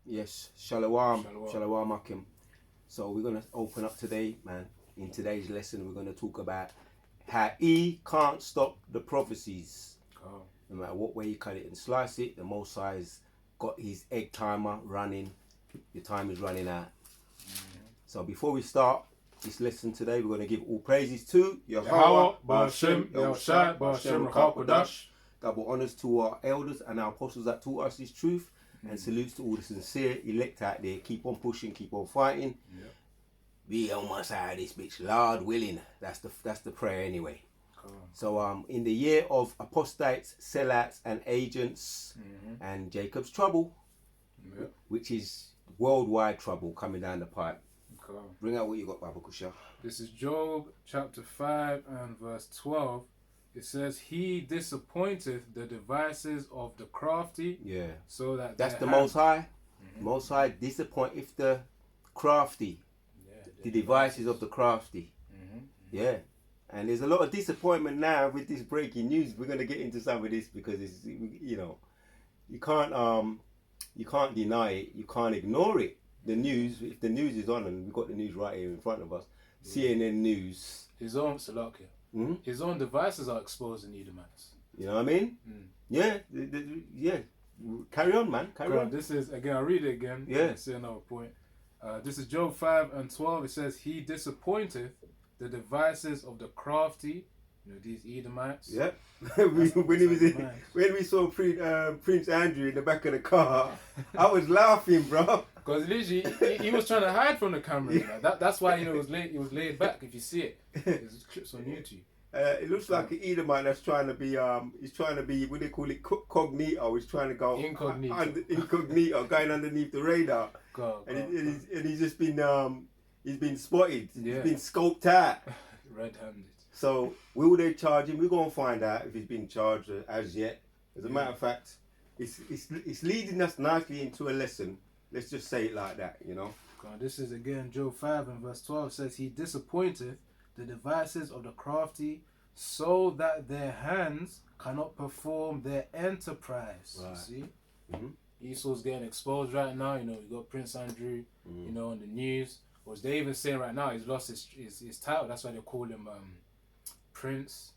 Yes, Shalom, Shalom. Shalom Akim. So we're gonna open up today, man. In today's lesson, we're gonna talk about how he can't stop the prophecies. Oh. No matter what way you cut it and slice it, the Most High's got his egg timer running. Your time is running out. So before we start this lesson today, we're gonna give all praises to Yahweh, Ba'ashem, Yahushai, Ba'ashem, Rakakodash. Double honors to our elders and our apostles that taught us this truth. And salutes to all the sincere elect out there. Keep on pushing, keep on fighting. Yep. Be on my side of this bitch, Lord willing. That's the prayer anyway. Cool. So in the year of apostates, sellouts, and agents, and Jacob's trouble, Yep. which is worldwide trouble coming down the pipe. Cool. Bring out what you got, Baba Kusha. This is Job chapter 5 and verse 12. It says, He disappointeth the devices of the crafty, Yeah. so that That's their the hands- Most High. Most High disappoint if the crafty, Yeah, the devices of the crafty. Yeah. And there's a lot of disappointment now with this breaking news. We're gonna get into some of this because it's, you know, you can't deny it, you can't ignore it. The news, if the news is on, and we've got the news right here in front of us, CNN News. His own Salakia. His own devices are exposing Edomites. You know what I mean? Yeah, yeah. Carry on, man. Carry on. This is, again, I'll read it again. Yeah. See another point. This is Job 5 and 12. It says, He disappointeth the devices of the crafty, you know, these Edomites. Yeah. when we saw Prince Andrew in the back of the car, I was laughing, bro. Because literally, he was trying to hide from the camera. You know? That's why it was laid back. If you see it, there's clips on YouTube. It looks like an Edomite that's trying to be he's trying to be, what do they call it, cognito. He's trying to go incognito, going underneath the radar. And he's just been he's been spotted. Yeah. He's been scoped out. Red-handed. So will they charge him? We're gonna find out if he's been charged as yet. As a matter of fact, it's leading us nicely into a lesson. Let's just say it like that, you know. This is again Job 5 and verse 12 says, He disappointeth the devices of the crafty, so that their hands cannot perform their enterprise. Right. You see? Esau's getting exposed right now. You know, you got Prince Andrew, you know, on the news. Or they're even saying right now he's lost his title. That's why they call him Prince.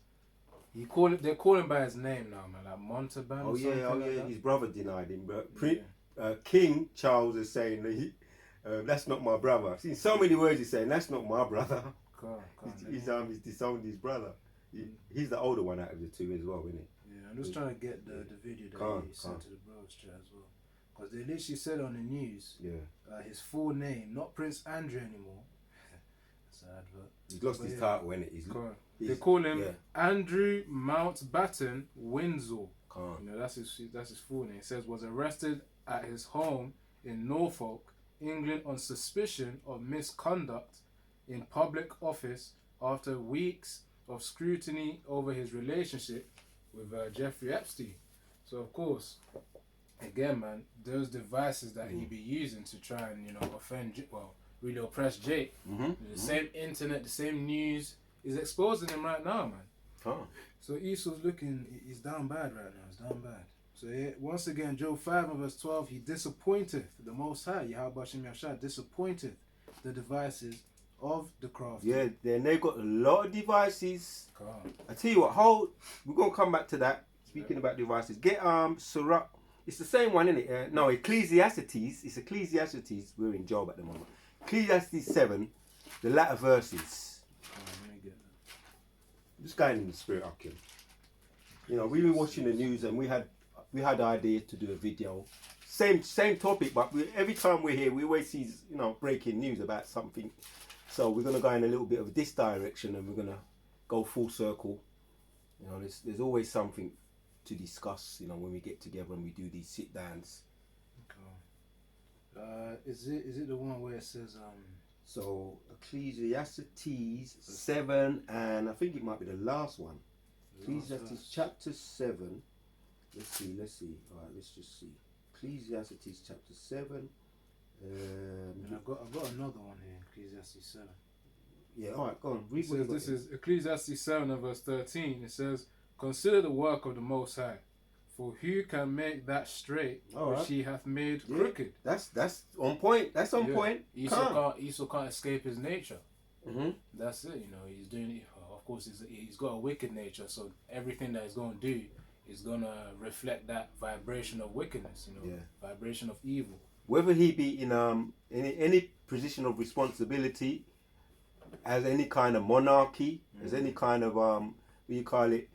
They're calling him by his name now, man, like Montalban. Oh or yeah, something like that. his brother denied him, but King Charles is saying that that's not my brother. I've seen so many words he's saying, that's not my brother. He's disowned his brother. He's the older one out of the two as well, isn't he? Yeah, I'm just trying to get the video that he sent to the bros chat as well. Because they literally said on the news, his full name, not Prince Andrew anymore. That's an advert. He's lost his title, isn't it? They call him Andrew Mountbatten Windsor. You know, that's his full name. It says was arrested at his home in Norfolk, England, on suspicion of misconduct in public office after weeks of scrutiny over his relationship with Jeffrey Epstein. So of course, again, man, those devices that he be using to try and, you know, really oppress Jake, the same internet, the same news is exposing him right now, man. So Esau's he's down bad right now. He's down bad. So once again, Job 5 and verse 12, he disappointeth the Most High, Yahweh Ba'ashem Yahushai, disappointeth the devices of the crafty. Yeah, then they've got a lot of devices. I tell you what, we're gonna come back to that. Speaking about devices, get Sirach. It's the same one, isn't it? No, Ecclesiastes. It's Ecclesiastes. We're in Job at the moment. Ecclesiastes 7, the latter verses. Let me get that. Just going in the spirit, Akim. You know, we were watching the news and we had the idea to do a video. Same topic, but every time we're here, we always see, you know, breaking news about something. So we're gonna go in a little bit of this direction, and we're gonna go full circle. You know, there's always something to discuss. You know, when we get together and we do these sit downs. Is it the one where it says So Ecclesiastes 7, and I think it might be the last one. Ecclesiastes chapter 7. Let's see. All right, let's just see. Ecclesiastes chapter 7. and I've got another one here, Ecclesiastes 7. Yeah, all right, go on. Read It says, this is Ecclesiastes 7 and verse 13. It says, Consider the work of the Most High. For who can make that straight All which right. he hath made Yeah. crooked? That's on point. That's on Yeah. point. Esau can't escape his nature. Mm-hmm. That's it. You know, he's doing it. Of course, he's got a wicked nature, so everything that he's going to do is going to reflect that vibration of wickedness. You know, Yeah. vibration of evil. Whether he be in any position of responsibility, as any kind of monarchy, as any kind of what do you call it,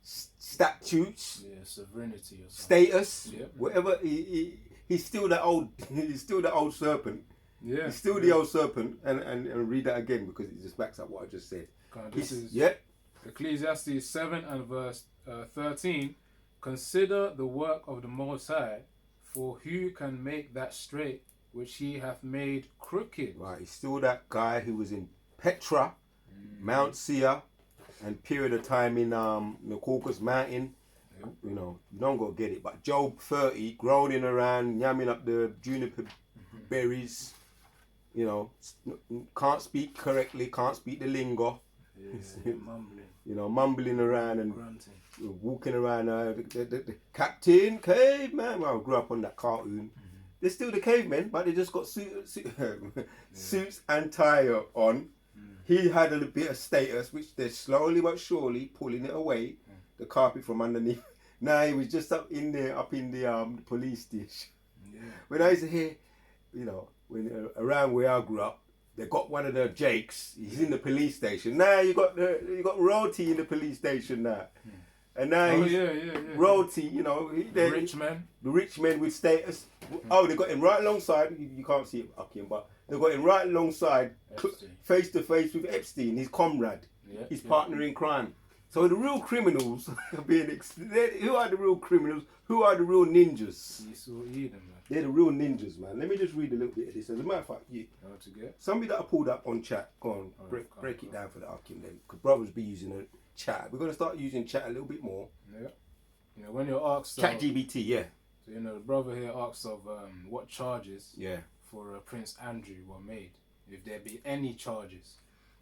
statutes, Yeah, sovereignty or something. status, Yeah. whatever. He's still that old. He's still the old serpent. Yeah, He's still the old serpent. And read that again because it just backs up what I just said. This is Yeah. Ecclesiastes 7 and verse 13. Consider the work of the Most High, for who can make that straight which he hath made crooked? Right. He's still that guy who was in Petra, Mount Seir, and period of time in the Caucasus Mountain. Yep. You know, you don't got to get it. But Job 30, groaning around, yamming up the juniper berries. You know, can't speak correctly, can't speak the lingo. Yeah, mumbling, You know, mumbling around and grunting. walking around. The Captain Caveman. Well, I grew up on that cartoon. They're still the cavemen, but they just got suits and tie on. He had a bit of status, which they're slowly but surely pulling it away, the carpet from underneath. Now he was just up in the police station. Yeah. When I used to hear, you know, when around where I grew up, they got one of the Jakes. He's in the police station. Now you got royalty in the police station now, and now he's royalty. You know, The rich man. the rich men with status. Oh, they got him right alongside. You can't see it, Akim, but they got him right alongside, Epstein. face to face with Epstein, his comrade, Yeah, his yeah. partner in crime. So the real criminals are being. Who are the real criminals? Who are the real ninjas? Esau Edom, man. They're the real ninjas, man. Let me just read a little bit of this. As a matter of fact, How to get? somebody that I pulled up on chat, go on, break it down for the Akim then. Because brothers be using a chat. We're going to start using chat a little bit more. Yeah. You know, when you're asked, Chat GBT, yeah. so, you know, the brother here asks of what charges Yeah. for Prince Andrew were made, if there be any charges.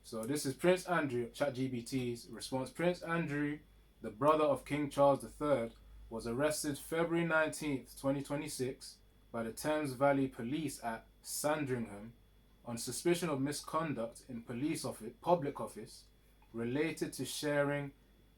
So this is Prince Andrew, ChatGPT's response. Prince Andrew, the brother of King Charles III, was arrested February 19th, 2026 by the Thames Valley Police at Sandringham on suspicion of misconduct in public office related to sharing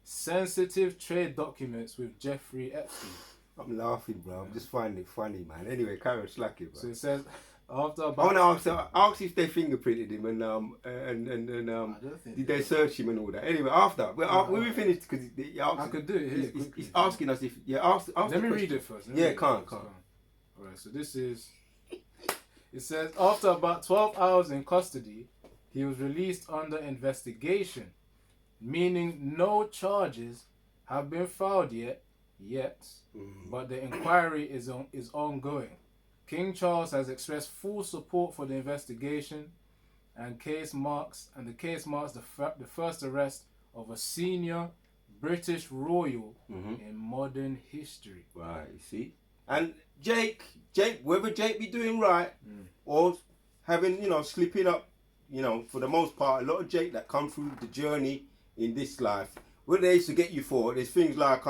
sensitive trade documents with Jeffrey Epstein. I'm laughing, bro. I'm just finding it funny, man. Anyway, carry on slacking, bro. So it says, after I about... want to ask if they fingerprinted him and I don't think did they search him and all that. Anyway, after when we finished, because I could do it here. he's asking us if ask Let me read it first. Can't. Alright, so this is... It says, after about 12 hours in custody, he was released under investigation, meaning no charges have been filed yet, but the inquiry is ongoing. King Charles has expressed full support for the investigation, and the case marks the first arrest of a senior British royal in modern history. Right, you see, and Jake, whether Jake be doing right or having slipping up, for the most part, a lot of Jake that come through the journey in this life, what they used to get you for, there's things like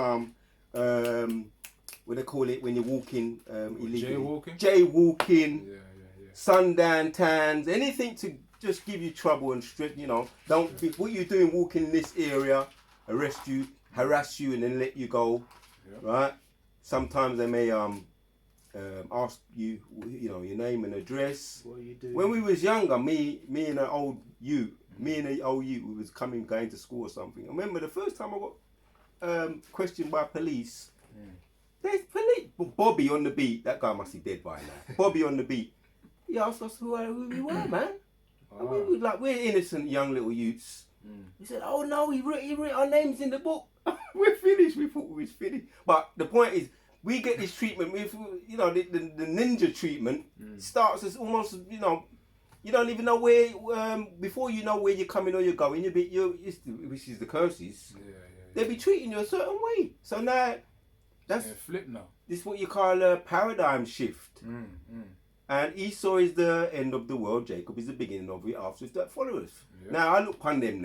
what they call it when you're walking illegally. Jaywalking, sundown tans, anything to just give you trouble and stress. Don't be, what you're doing walking in this area, arrest you, harass you, and then let you go. Right? Sometimes they may ask you, your name and address. What are you doing? When we was younger, me and an old youth, we was going to school or something. I remember the first time I got questioned by police. There's police. Bobby on the beat. That guy must be dead by now. Bobby on the beat. He asked us who we were, man. And we were we're innocent young little youths. He said, "Oh no, he wrote our names in the book. We're finished." We thought we was finished. But the point is, we get this treatment. The ninja treatment starts as almost you don't even know where before you know where you're coming or you're going. Which is the curses. They be treating you a certain way. So now. That's flip now. This is what you call a paradigm shift. And Esau is the end of the world. Jacob is the beginning of it after that followers. Now I look upon them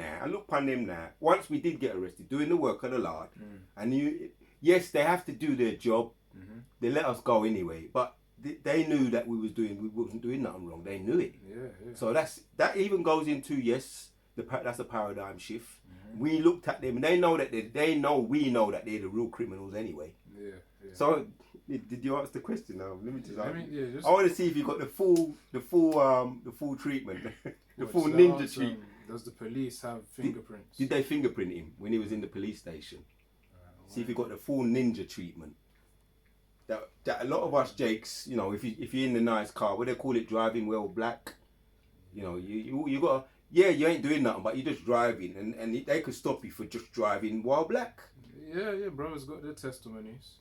now. Once we did get arrested, doing the work of the Lord, and you yes, they have to do their job. Mhm. They let us go anyway, but they knew that we wasn't doing nothing wrong. They knew it. Yeah, yeah. So that even goes into, yes, that's a paradigm shift. Mhm. We looked at them, and they know that we know that they're the real criminals anyway. Yeah, yeah. So did you answer the question now? Let me just. Just I want to see if you got the full treatment, the what, full does that ninja answer, treatment. Does the police have fingerprints? Did they fingerprint him when he was in the police station? See if you got the full ninja treatment. That a lot of us Jakes, you know, if you're in the nice car, what they call it, driving well black. You know, you got you ain't doing nothing, but you're just driving, and they could stop you for just driving while black. Yeah, brothers got their testimonies.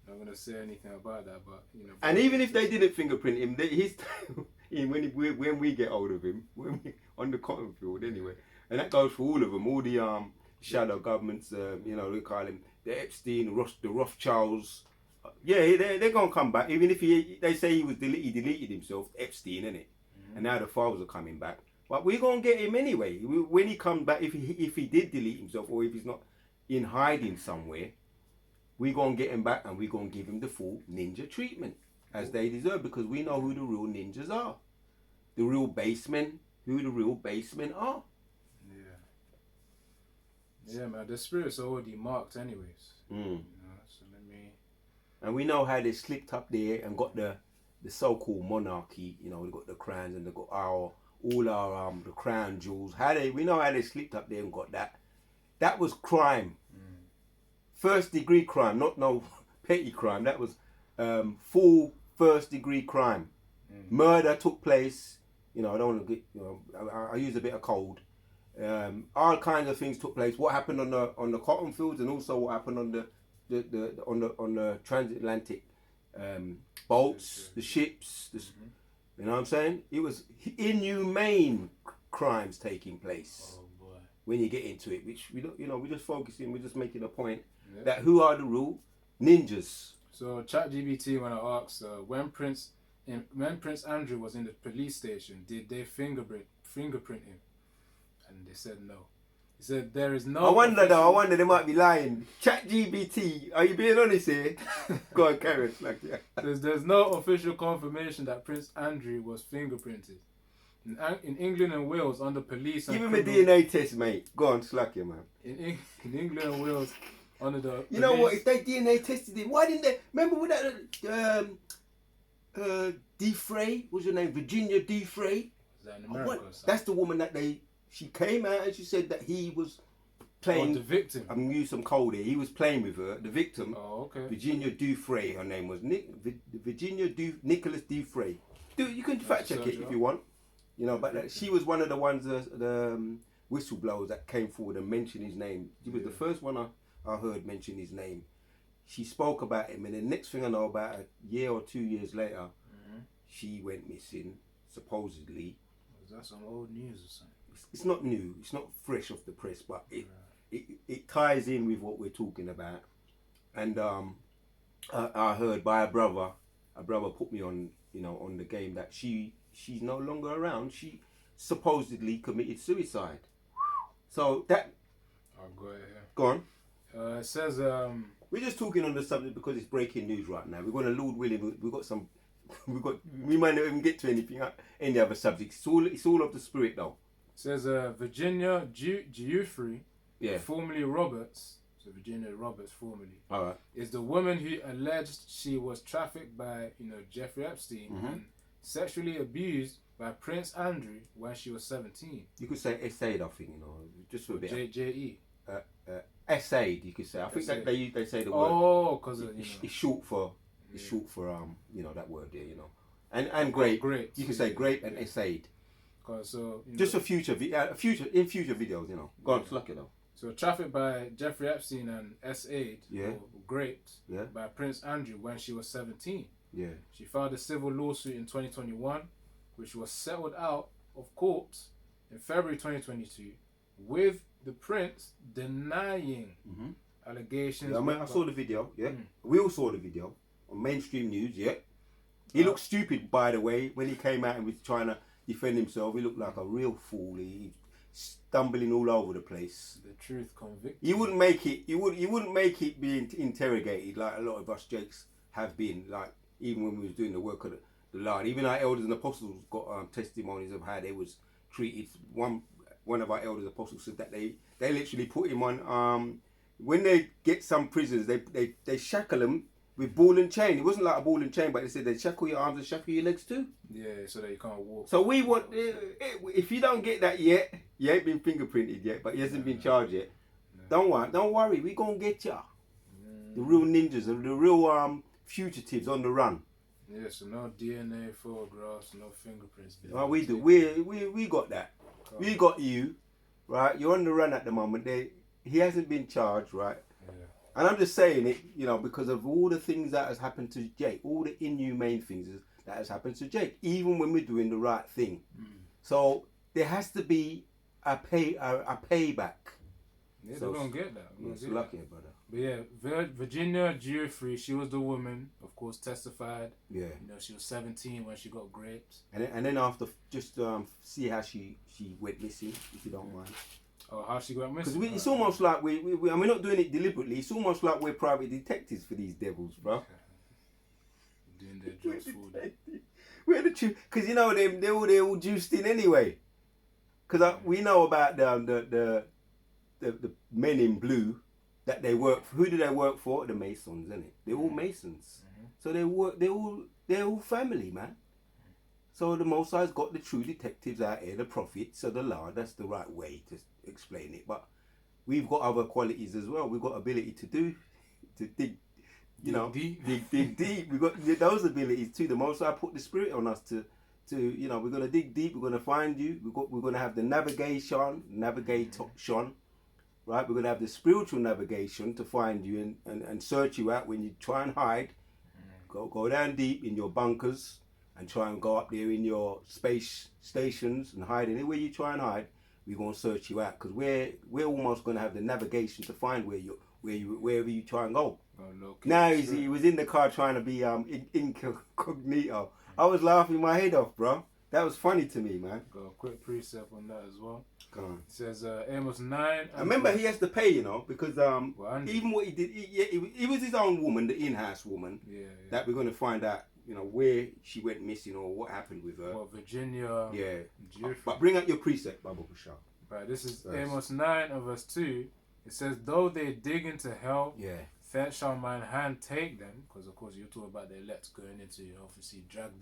Not gonna say anything about that, but you know. And even if they didn't fingerprint him, when we get hold of him, on the cotton field anyway, and that goes for all of them, all the shadow governments, you know, they call him the Epstein, the Rothschilds. Yeah, they're gonna come back. Even if they say he deleted himself, Epstein, innit? And now the files are coming back. But we're gonna get him anyway. When he comes back, if he did delete himself, or if he's not in hiding somewhere, we're gonna get him back, and we're gonna give him the full ninja treatment as they deserve, because we know who the real ninjas are, the real basemen, who the real basemen are. Yeah, man. The spirits are already marked, anyways. Mm. You know, so let me. And we know how they slipped up there and got the so-called monarchy. You know, they got the crowns, and they got all our the crown jewels. We know how they slipped up there and got that. That was crime. First degree crime, not no petty crime. That was full first degree crime. Murder took place. You know, I don't want to get. You know, I use a bit of code. All kinds of things took place. What happened on the cotton fields, and also what happened on the transatlantic boats, the ships. You know what I'm saying? It was inhumane crimes taking place. Oh boy. When you get into it, which we don't, you know, we're just focusing. We're just making a point that who are the real ninjas. So ChatGPT, when I asked when Prince Andrew was in the police station, did they fingerprint him? And they said no. He said there is no. I wonder they might be lying. ChatGPT, are you being honest here? Go on, carry it. Like, yeah. There's no official confirmation that Prince Andrew was fingerprinted. In England and Wales, under police and give him a DNA test, mate. Go on, slack you, man. In England and Wales, under the you know what? If they DNA tested him, why didn't they? Remember with that Defray? What's your name? Virginia Defray. Is that in America? That's the woman that she came out and she said that he was playing. The victim. I'm gonna use some code here. He was playing with her, the victim. Oh, okay. Virginia Defray, her name was Nicholas Defray. You can fact check it if you want. You know, but she was one of the ones, the whistleblowers that came forward and mentioned his name. She was the first one I heard mention his name. She spoke about him, and the next thing I know, about a year or 2 years later, she went missing, supposedly. Was that some old news or something? It's not new. It's not fresh off the press, but it ties in with what we're talking about. And I heard by a brother put me on, you know, on the game that she's no longer around. She supposedly committed suicide. So that. I'll go ahead. Go on. It says we're just talking on the subject because it's breaking news right now. We're going to Lord willing. We might not even get to any other subjects. It's all of the spirit though. It says Virginia Giuffre, yeah, formerly Roberts. So Virginia Roberts, formerly, all right, is the woman who alleged she was trafficked by Jeffrey Epstein and sexually abused by Prince Andrew when she was 17. You could say essayed, I think, just for a bit. J-E. Essayed, you could say. I think that they say the word. Oh, because it's short for that word there, and grape. You can say grape and essayed. So just for future videos, Go on, sluck it though. So trafficked by Jeffrey Epstein and S.A.'d, or raped by Prince Andrew when she was 17. Yeah. She filed a civil lawsuit in 2021, which was settled out of court in February 2022, with the prince denying allegations. Yeah, I saw the video. Yeah, we all saw the video on mainstream news. Yeah, he looked stupid, by the way, when he came out and was trying to defend himself. He looked like a real fool. He stumbling all over the place. The truth convicts. You wouldn't make it. You wouldn't make it being interrogated like a lot of us Jakes have been. Like even when we was doing the work of the Lord, even our elders and apostles got testimonies of how they was treated. One of our elders apostles said that they literally put him on. When they get some prisoners, they shackle them with ball and chain. It wasn't like a ball and chain, but they said they shackle your arms and shackle your legs too. Yeah, so that you can't walk. So we want, if you don't get that yet, you ain't been fingerprinted yet, but you hasn't been charged yet. No. Don't worry, we gonna get ya. The real ninjas, the real fugitives on the run. Yeah, so no DNA photographs, no fingerprints. Oh, we do. We got that. We got you, right? You're on the run at the moment. He hasn't been charged, right? Yeah. And I'm just saying it, because of all the things that has happened to Jake, all the inhumane things that has happened to Jake, even when we're doing the right thing. So there has to be a payback. Yeah, they're gonna get that. It's lucky, brother. But yeah, Virginia Giuffre, she was the woman, of course, testified. Yeah. She was 17 when she got raped. And then after, just see how she went missing, if you don't mind. Oh, how she got missing? Because it's almost like and we're not doing it deliberately. It's almost like we're private detectives for these devils, bro. Doing their jobs for them. We're the truth, because they're all juiced in anyway. Because we know about the men in blue that they work for. Who do they work for? The Masons, isn't it? They're all Masons. So they're all family, man. So the Most High's got the true detectives out here, the prophets of the Lord. That's the right way to explain it. But we've got other qualities as well. We've got ability to dig, dig deep. We've got those abilities too. The Most High put the Spirit on us to we're gonna dig deep. We're gonna find you. We're gonna have the navigation, right? We're gonna have the spiritual navigation to find you and search you out when you try and hide. Go down deep in your bunkers. And try and go up there in your space stations and hide anywhere you try and hide. We're gonna search you out because we're almost gonna have the navigation to find wherever you try and go. Now he was in the car trying to be incognito. I was laughing my head off, bro. That was funny to me, man. Got a quick precept on that as well. Go on. It says Amos 9. I remember he has to pay, because even what he did, he was his own woman, the in-house woman. Yeah. That we're gonna find out. Where she went missing or what happened with her. Well, Virginia. Yeah. Giuffre. But bring up your precept, Baba Bashar. Right, this is Amos 9 and verse 2. It says, though they dig into hell, thence shall mine hand take them. Because, of course, you're talking about the elect going into, obviously, drag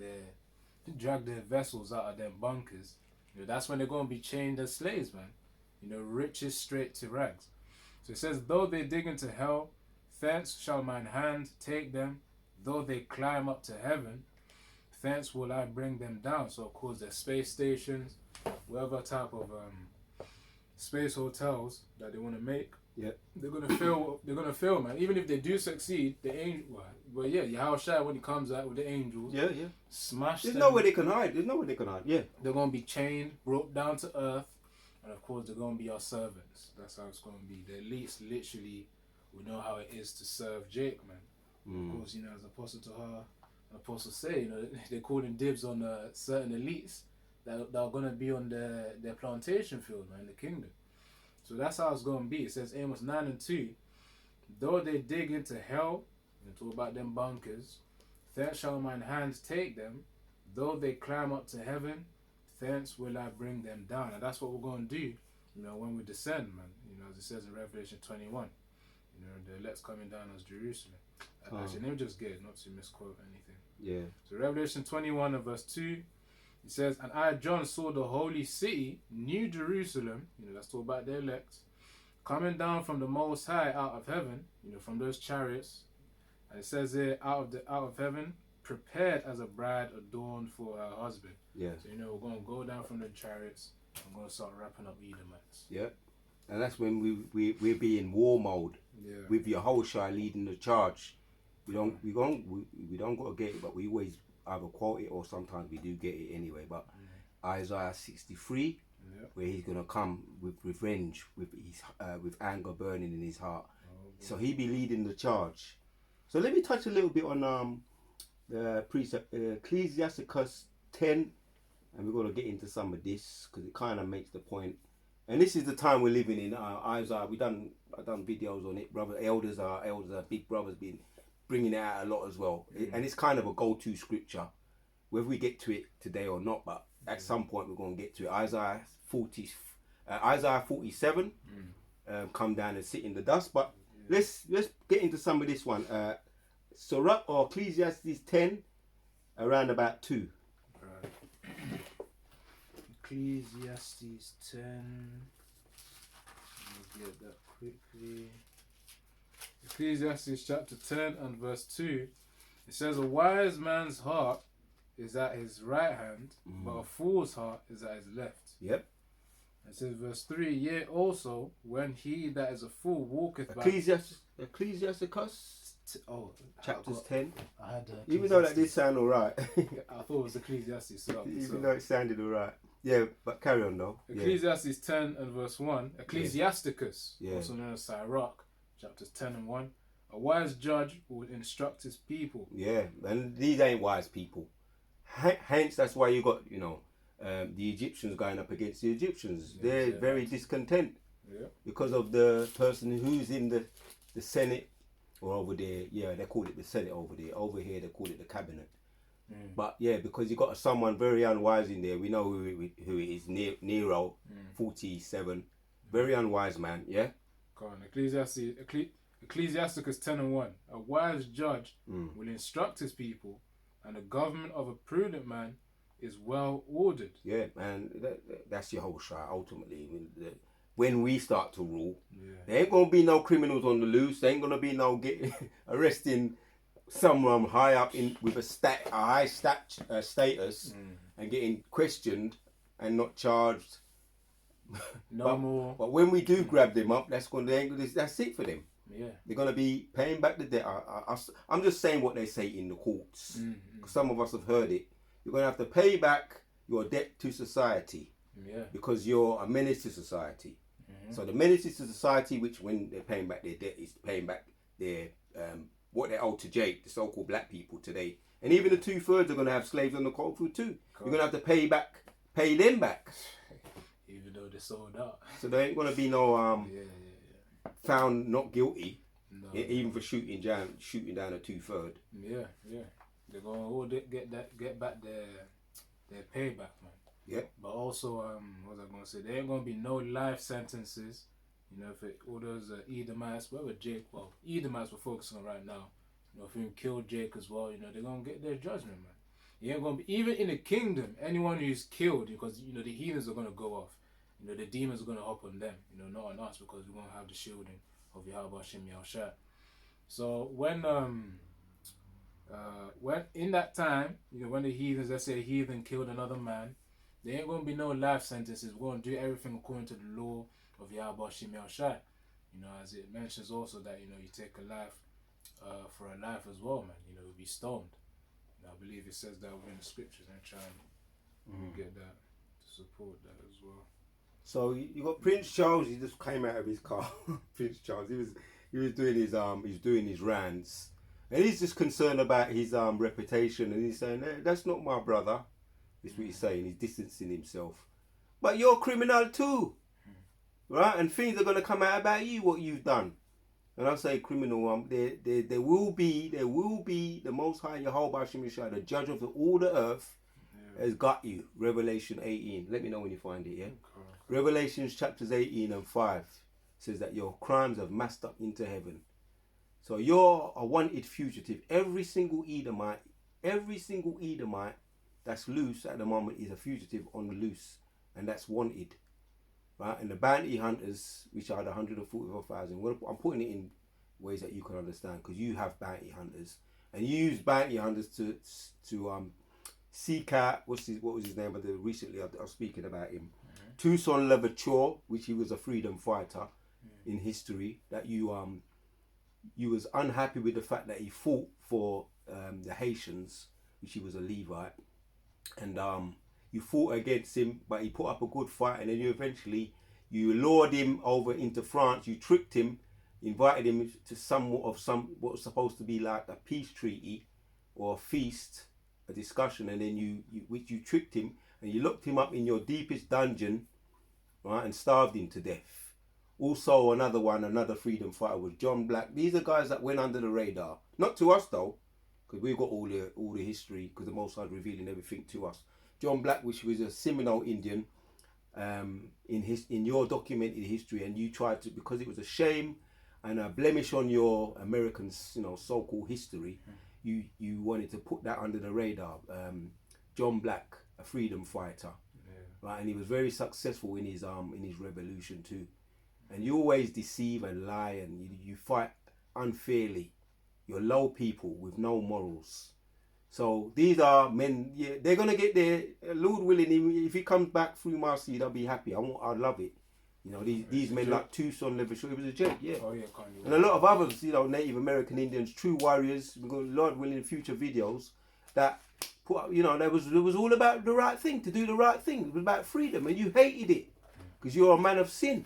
their vessels out of them bunkers. That's when they're going to be chained as slaves, man. Riches straight to rags. So it says, though they dig into hell, thence shall mine hand take them. Though they climb up to heaven, thence will I bring them down. So of course the space stations, whatever type of space hotels that they want to make, they're gonna fail, man. Even if they do succeed, the angel, Yahushua when he comes out with the angels, smash There's them. nowhere they can hide. Yeah. They're gonna be chained, brought down to earth, and of course they're gonna be our servants. That's how it's gonna be. The elites literally will know how it is to serve Jake, man. Of course, as Apostle Tahar, Apostle say, they're calling dibs on certain elites that are going to be on their plantation field, man, in the kingdom. So that's how it's going to be. It says Amos 9 and 2, though they dig into hell, talk about them bunkers, thence shall mine hands take them, though they climb up to heaven, thence will I bring them down. And that's what we're going to do, when we descend, man. As it says in Revelation 21, the elect's coming down as Jerusalem. Actually, let me just get it, not to misquote anything. Yeah. So Revelation 21 and verse 2, it says, and I, John, saw the holy city, New Jerusalem, let's talk about the elect, coming down from the Most High out of heaven, from those chariots. And it says there, out of heaven, prepared as a bride adorned for her husband. Yeah. So, we're going to go down from the chariots and going to start wrapping up Edomites. Yeah. And that's when we'll be in war mode. Yeah. With Yahushua leading the charge. We don't got to get it, but we always either quote it or sometimes we do get it anyway. But Isaiah 63, where he's gonna come with revenge, with anger burning in his heart. So he be leading the charge. So let me touch a little bit on the precept Ecclesiasticus 10, and we're gonna get into some of this because it kind of makes the point And this is the time we're living in. Isaiah, I've done videos on it. Brother elders are big brothers been bringing it out a lot as well. And it's kind of a go-to scripture, whether we get to it today or not. But at some point we're going to get to it. Isaiah 47. Come down and sit in the dust. But let's get into some of this one. Sirach or Ecclesiastes 10, around about 2. Right. Ecclesiastes 10. Let me get that quickly. Ecclesiastes chapter 10 and verse 2. It says, a wise man's heart is at his right hand, but a fool's heart is at his left. Yep. It says verse 3, yea also, when he that is a fool walketh Ecclesiasticus, chapters 10. I had Even though that did sound alright. I thought it was Ecclesiastes. Even though it sounded alright. Yeah, but carry on though. Ecclesiastes 10 and verse 1. Ecclesiasticus, Yeah. also known as Sirach, chapters 10 and 1. A wise judge will instruct his people. Yeah, and these ain't wise people. Hence, that's why you got, the Egyptians going up against the Egyptians. They're very discontent because of the person who's in the Senate, or over there. Yeah, they call it the Senate over there. Over here, they call it the cabinet. But yeah, because you got someone very unwise in there. We know who it is. Nero, 47. Very unwise man. Yeah. Come on, Ecclesiasticus 10 and 1. A wise judge will instruct his people, and the government of a prudent man is well ordered. Yeah, and that's your whole shot. Ultimately, when we start to rule, there ain't gonna be no criminals on the loose. There ain't gonna be no arresting someone high up in with a high status and getting questioned and not charged. No more. But when we do grab them up, that's it for them. Yeah, they're gonna be paying back the debt. I'm just saying what they say in the courts. Some of us have heard it. You're gonna have to pay back your debt to society. Yeah. Because you're a menace to society. So the menace to society, which when they're paying back their debt, is paying back their what they owe to Jake, the so-called black people today. And even the 2/3 are gonna have slaves on the cold food too. You're gonna have to pay them back. Even though they're sold out. So there ain't gonna be no found not guilty, even for shooting down a 2/3. Yeah. They're gonna all get back their payback, man. Yeah. But also, what was I gonna say? There ain't gonna be no life sentences. For all those Edomites, Edomites we're focusing on right now. If you killed Jake as well, they're gonna get their judgment, man. You ain't gonna be, even in the kingdom, anyone who's killed, because the heathens are gonna go off. The demons are gonna hop on them. Not on us, because we're gonna have the shielding of Yahweh Hashem Yahushua. So when in that time, when the heathens, let's say a heathen killed another man, there ain't gonna be no life sentences. We're gonna do everything according to the law of Yahweh Hashem Yahushua. As it mentions also that you take a life for a life as well, man. You'll be stoned. I believe it says that within the scriptures, and try and get that to support that as well. So you got Prince Charles. He just came out of his car. Prince Charles. He was doing his rants, and he's just concerned about his reputation. And he's saying, "That's not my brother." That's what he's saying. He's distancing himself. But you're a criminal too, right? And things are gonna come out about you, what you've done. And I say criminal. There will be the Most High Yahweh Hashem Yeshua, the Judge of all the earth, has got you. Revelation 18. Let me know when you find it. Yeah. Okay. Revelations chapters 18 and 5 says that your crimes have massed up into heaven. So you're a wanted fugitive. Every single Edomite that's loose at the moment is a fugitive on the loose, and that's wanted. Right? And the bounty hunters, which are the 144,000, I'm putting it in ways that you can understand, because you have bounty hunters, and you use bounty hunters to seek out what was his name? But recently I was speaking about him, Toussaint Louverture, which he was a freedom fighter in history. That you was unhappy with the fact that he fought for the Haitians, which he was a Levite, and you fought against him, but he put up a good fight, and then you lured him over into France. You tricked him, invited him to what was supposed to be like a peace treaty or a feast, a discussion, and then you tricked him, and you locked him up in your deepest dungeon, right, and starved him to death. Also, another freedom fighter was John Black. These are guys that went under the radar. Not to us though, because we've got all the history, because the Most High revealing everything to us. John Black, which was a Seminole Indian, in your documented history, and you tried to, because it was a shame and a blemish on your American, so-called history, you wanted to put that under the radar. John Black, a freedom fighter, right, and he was very successful in his revolution too. And you always deceive and lie, and you fight unfairly. You're low people with no morals. So these are men. Yeah, they're gonna get there. Lord willing, if he comes back through my seed, I'll be happy. I'd love it. These men like Tucson, Levershure, it was a joke, yeah. Oh yeah, and a lot of others, Native American Indians, true warriors. We've got Lord willing future videos that put up, there was all about the right thing, to do the right thing. It was about freedom, and you hated it because you're a man of sin,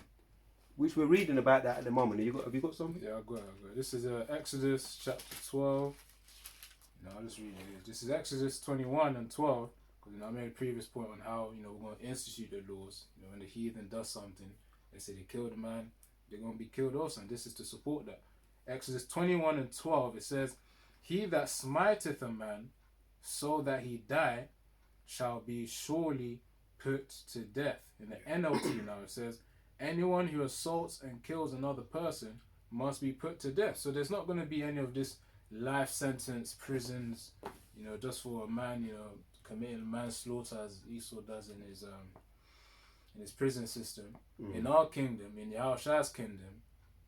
which we're reading about that at the moment. Have you got something? Yeah, I got it. This is Exodus chapter 12. No, I'll just read it. This is Exodus 21 and 12. Because I made a previous point on how we're going to institute the laws. When the heathen does something, they say they killed a man, they're going to be killed also, and this is to support that. Exodus 21 and 12, it says, "He that smiteth a man so that he die shall be surely put to death." In the NLT now it says, "Anyone who assaults and kills another person must be put to death." So there's not going to be any of this life sentence, prisons, just for a man, committing manslaughter as Esau does in his prison system. In our kingdom, in Yahushua's kingdom,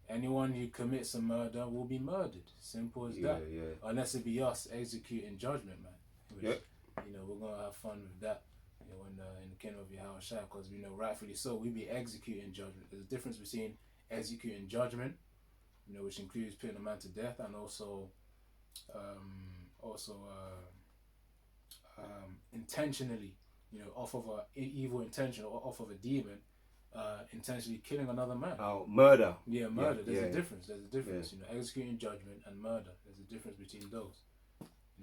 anyone who commits a murder will be murdered. Simple as that. Yeah. Unless it be us executing judgment, man. Which, we're gonna have fun with that. In the kingdom of Yahushua, because rightfully so, we be executing judgment. There's a difference between executing judgment, which includes putting a man to death, and also intentionally, off of a evil intention or off of a demon, intentionally killing another man. Oh, murder. Yeah, murder. There's a difference. Executing judgment and murder. There's a difference between those.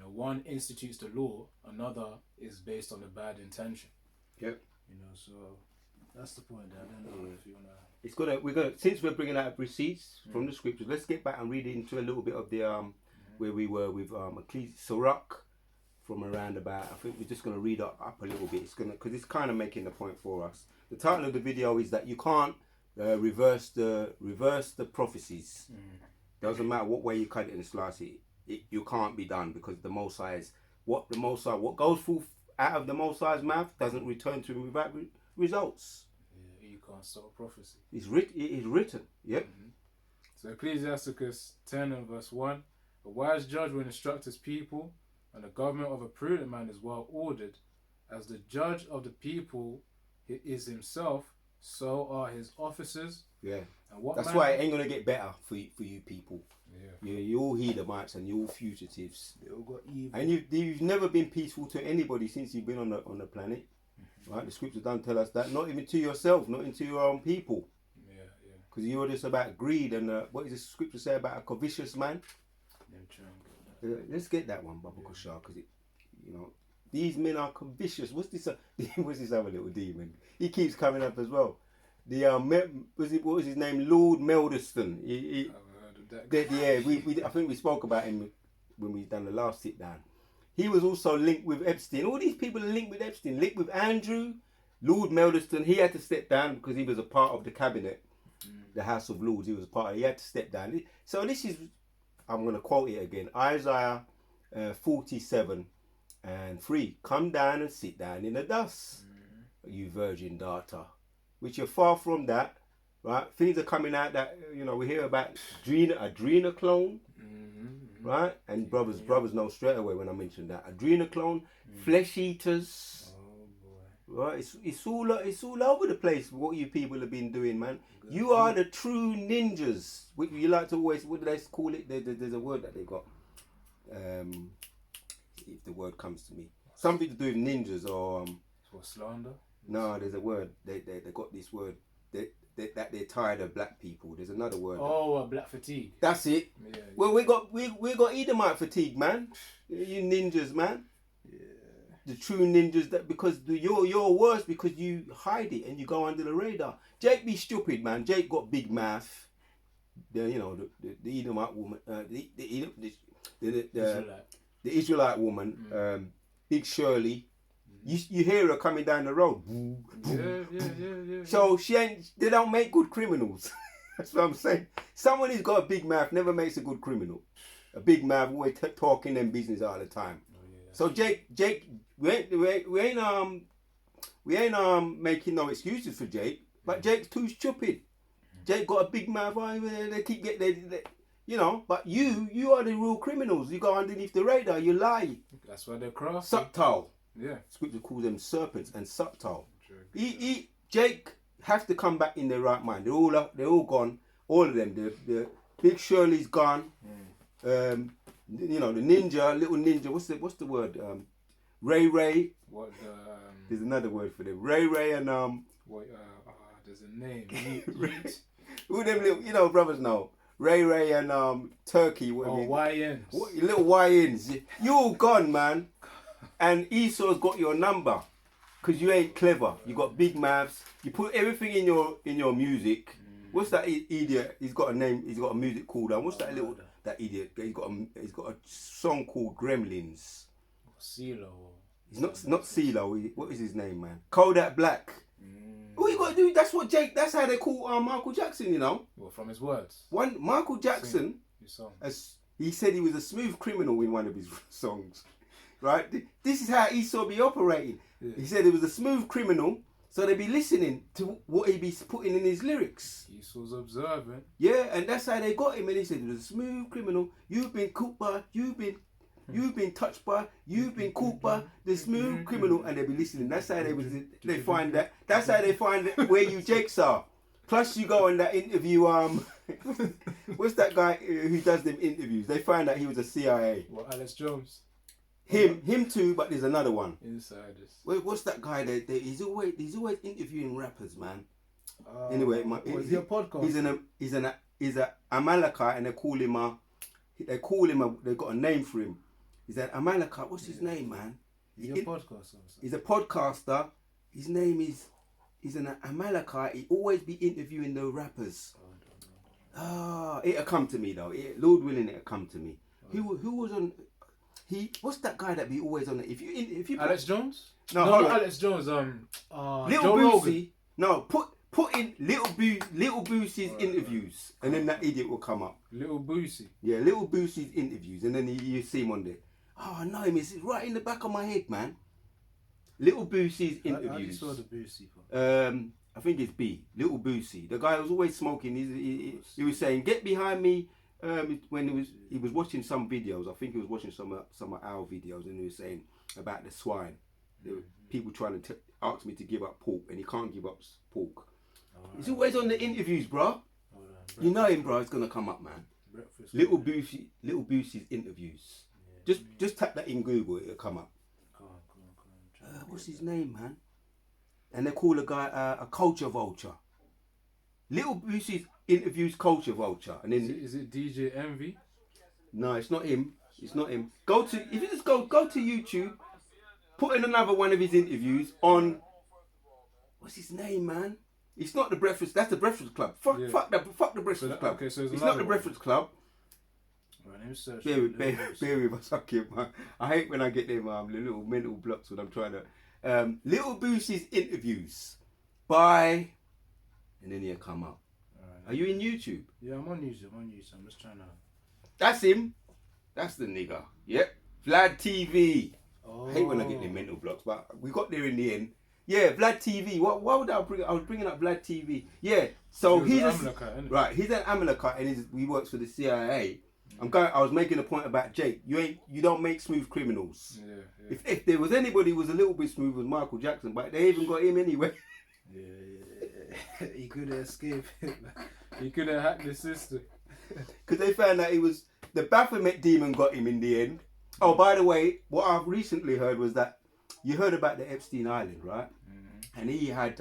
One institutes the law, another is based on a bad intention. Yep. So that's the point there. I don't know if you wanna. It's gonna since we're bringing out receipts from the scriptures, let's get back and read into a little bit of the where we were with Sirach from around about. I think we're just gonna read up a little bit. It's because it's kind of making the point for us. The title of the video is that you can't reverse the prophecies. Doesn't matter what way you cut it and slice it. You can't be done, because the Most High is what goes forth out of the Most High's mouth doesn't return to him without results. Yeah, you can't stop prophecy. It is written. Yep. So Ecclesiasticus 10 and verse 1: "A wise judge will instruct his people, and the government of a prudent man is well ordered. As the judge of the people is himself, so are his officers." Yeah. And that's why it ain't gonna get better for you people. Yeah. You all Edomites and you all fugitives. They all got evil. And you've never been peaceful to anybody since you've been on the planet. Right? The scriptures don't tell us that. Not even to yourself, not into your own people. Yeah. Because you're just about greed and what does the scripture say about a covetous man? Let's get that one, Baba Kushar, because these men are covetous. What's this other little demon? He keeps coming up as well. What was his name? Lord Meldeston. I think we spoke about him when we done the last sit down. He was also linked with Epstein. All these people are linked with Epstein. Linked with Andrew, Lord Meldeston. He had to step down because he was a part of the cabinet, the House of Lords. He was a part. He had to step down. So this is, I'm going to quote it again. Isaiah 47 and 3. "Come down and sit down in the dust, you virgin daughter," which you're far from that. Right, things are coming out that we hear about adrenochrome, right? And brothers know straight away when I mention that adrenochrome, flesh eaters. Oh boy! Right, it's all over the place. What you people have been doing, man. You are the true ninjas. You like to always, what do they call it? There's a word that they got. If the word comes to me, something to do with ninjas or For slander? No, there's a word. They got this word. That they're tired of black people. There's another word. Oh, black fatigue. That's it. Yeah. Well, we got Edomite fatigue, man. You ninjas, man. Yeah. the true ninjas that because you're worse because you hide it and you go under the radar. Jake be stupid, man. Jake got big mouth. The the Edomite woman, the Israelite woman, Big Shirley. You hear her coming down the road. Yeah. So they don't make good criminals. That's what I'm saying. Someone who's got a big mouth never makes a good criminal. A big mouth, always talking them business all the time. So Jake, we ain't making no excuses for Jake, but Jake's too stupid. Jake got a big mouth. They keep getting, But you are the real criminals. You go underneath the radar. You lie. That's why they're crafty. Subtle. Yeah. Scripture calls them serpents and subtle. Jake has to come back in their right mind. They're all gone. All of them. The Big Shirley's gone. The ninja, little ninja. What's the word? Ray. What? There's another word for them. Ray and there's a name. Who them little brothers know? Ray and Turkey. YNs. What, little YNs. You all gone, man. And Esau's got your number. Because you ain't clever. You got big mouths. You put everything in your music. What's that idiot? He's got a name. He's got a music called. What's that little that idiot? He's got a song called Gremlins. CeeLo. He's not CeeLo. What is his name, man? Kodak Black. All you gotta do. That's what Jake. That's how they call Michael Jackson. You know. Well, from his words. Michael Jackson. As he said, he was a smooth criminal in one of his songs. Right. This is how Esau be operating. Yeah. He said he was a smooth criminal. So they be listening to what he be putting in his lyrics. Esau's observant. Yeah, and that's how they got him. And he said, he was a smooth criminal. You've been caught by, you've been touched by, you've been caught by the smooth criminal. And they be listening. That's how they find that. That's how they find where you Jakes are. Plus you go on that interview, what's that guy who does them interviews? They find out he was a CIA. What, Alex Jones? Him too, but there's another one. Insiders. What's that guy? He's always interviewing rappers, man. Anyway, is he a podcast? He's an Amalekite, and they got a name for him. He's an Amalekite. What's his name, man? He's a podcaster. He's a podcaster. His name is. He's an Amalekite. He always be interviewing the rappers. It'll come to me though. Lord willing, it'll come to me. Who was on? What's that guy that be always on it? If you Alex Jones? No, not Alex Jones. Little Joe Boosie. Rogan. No, put in Little Boosie's interviews, and then that idiot will come up. Little Boosie. Yeah, Little Boosie's interviews, and then you see him on there. Oh, I know him. It's right in the back of my head, man. Little Boosie's interviews. How do you saw the Boosie? I think it's B. Little Boosie. The guy was always smoking. He was saying, "Get behind me." When he was watching some videos, I think he was watching some of our videos, and he was saying about the swine. There were people trying to ask me to give up pork, and he can't give up pork. He's always on the interviews, bro. You know him, bro. It's gonna come up, man. Little Boosie's interviews. Yeah, just tap that in Google, it'll come up. What's his name, man? And they call a guy a culture vulture. Little Boosie's interviews culture vulture, and then is it DJ Envy? No, it's not him. It's not him. If you just go to YouTube, put in another one of his interviews on. What's his name, man? It's not the Breakfast. That's the Breakfast Club. Fuck the Breakfast Club. Okay, so it's not the Breakfast Club. Right, let me search. Bear with us, I hate when I get them little mental blocks when I'm trying to. Little Boosie's interviews by, and then he'll come up. Are you in YouTube? Yeah, I'm on YouTube. I'm just trying to. That's him. That's the nigga. Yep. Vlad TV. Oh. I hate when I get the mental blocks, but we got there in the end. Yeah, Vlad TV. Why would I bring? I was bringing up Vlad TV. Yeah. So he's an Amalekite, He's an Amalekite, and he works for the CIA. I was making a point about Jake. You don't make smooth criminals. Yeah. If there was anybody who was a little bit smooth, it was Michael Jackson, but they even got him anyway. Yeah. He couldn't escape it. He couldn't hack the system. Because they found out the Baphomet demon got him in the end. Oh, by the way, what I've recently heard was that you heard about the Epstein Island, right? Mm-hmm. And he had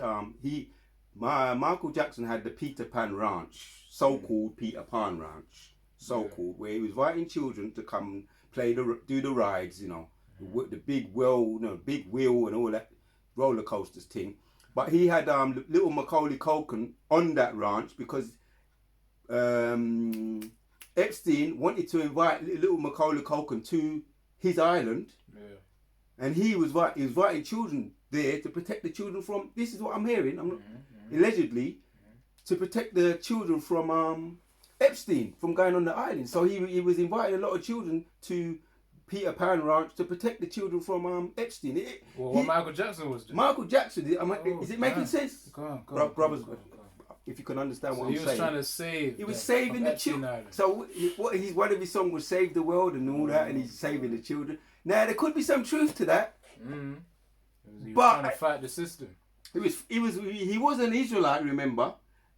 Michael Jackson had the Peter Pan Ranch, so-called Peter Pan Ranch, so-called, where he was inviting children to come play do the rides, the big wheel, big wheel and all that roller coasters thing. But he had little Macaulay Culkin on that ranch because Epstein wanted to invite little Macaulay Culkin to his island, and he was inviting children there to protect the children from. This is what I'm hearing. Allegedly, to protect the children from Epstein from going on the island. So he was inviting a lot of children to Peter Pan Ranch to protect the children from Epstein. What Michael Jackson was doing. Michael Jackson. Is it making sense? Go on, brothers. If you can understand what I'm saying. He was trying to save. He was saving the children. So one of his songs was "Save the World" and all that, and he's saving the children. Now there could be some truth to that. He was trying to fight the system. He was an Israelite, remember,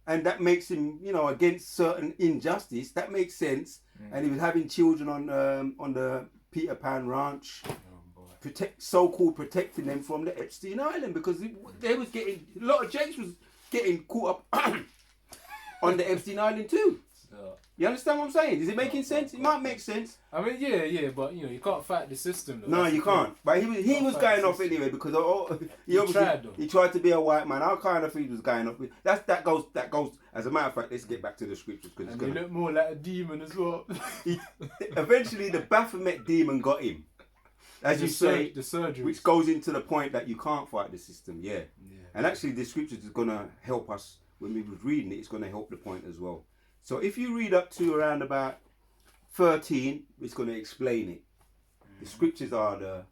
and that makes him, against certain injustice. That makes sense. And he was having children on the Peter Pan Ranch, so-called protecting them from the Epstein Island, because they was getting a lot of Jakes was getting caught up on the Epstein Island too. You understand what I'm saying? Is it making sense? It might make sense. I mean, yeah, but you can't fight the system. Though. No, you can't. But he was going off anyway because he tried to be a white man. I kind of think he was going off. That goes. As a matter of fact, let's get back to the scriptures because he looked more like a demon as well. Eventually, the Baphomet demon got him, as you say, the surgery, which goes into the point that you can't fight the system. Yeah. And actually, the scriptures is gonna help us when we was reading it. It's gonna help the point as well. So if you read up to around about 13, it's going to explain it. The scriptures are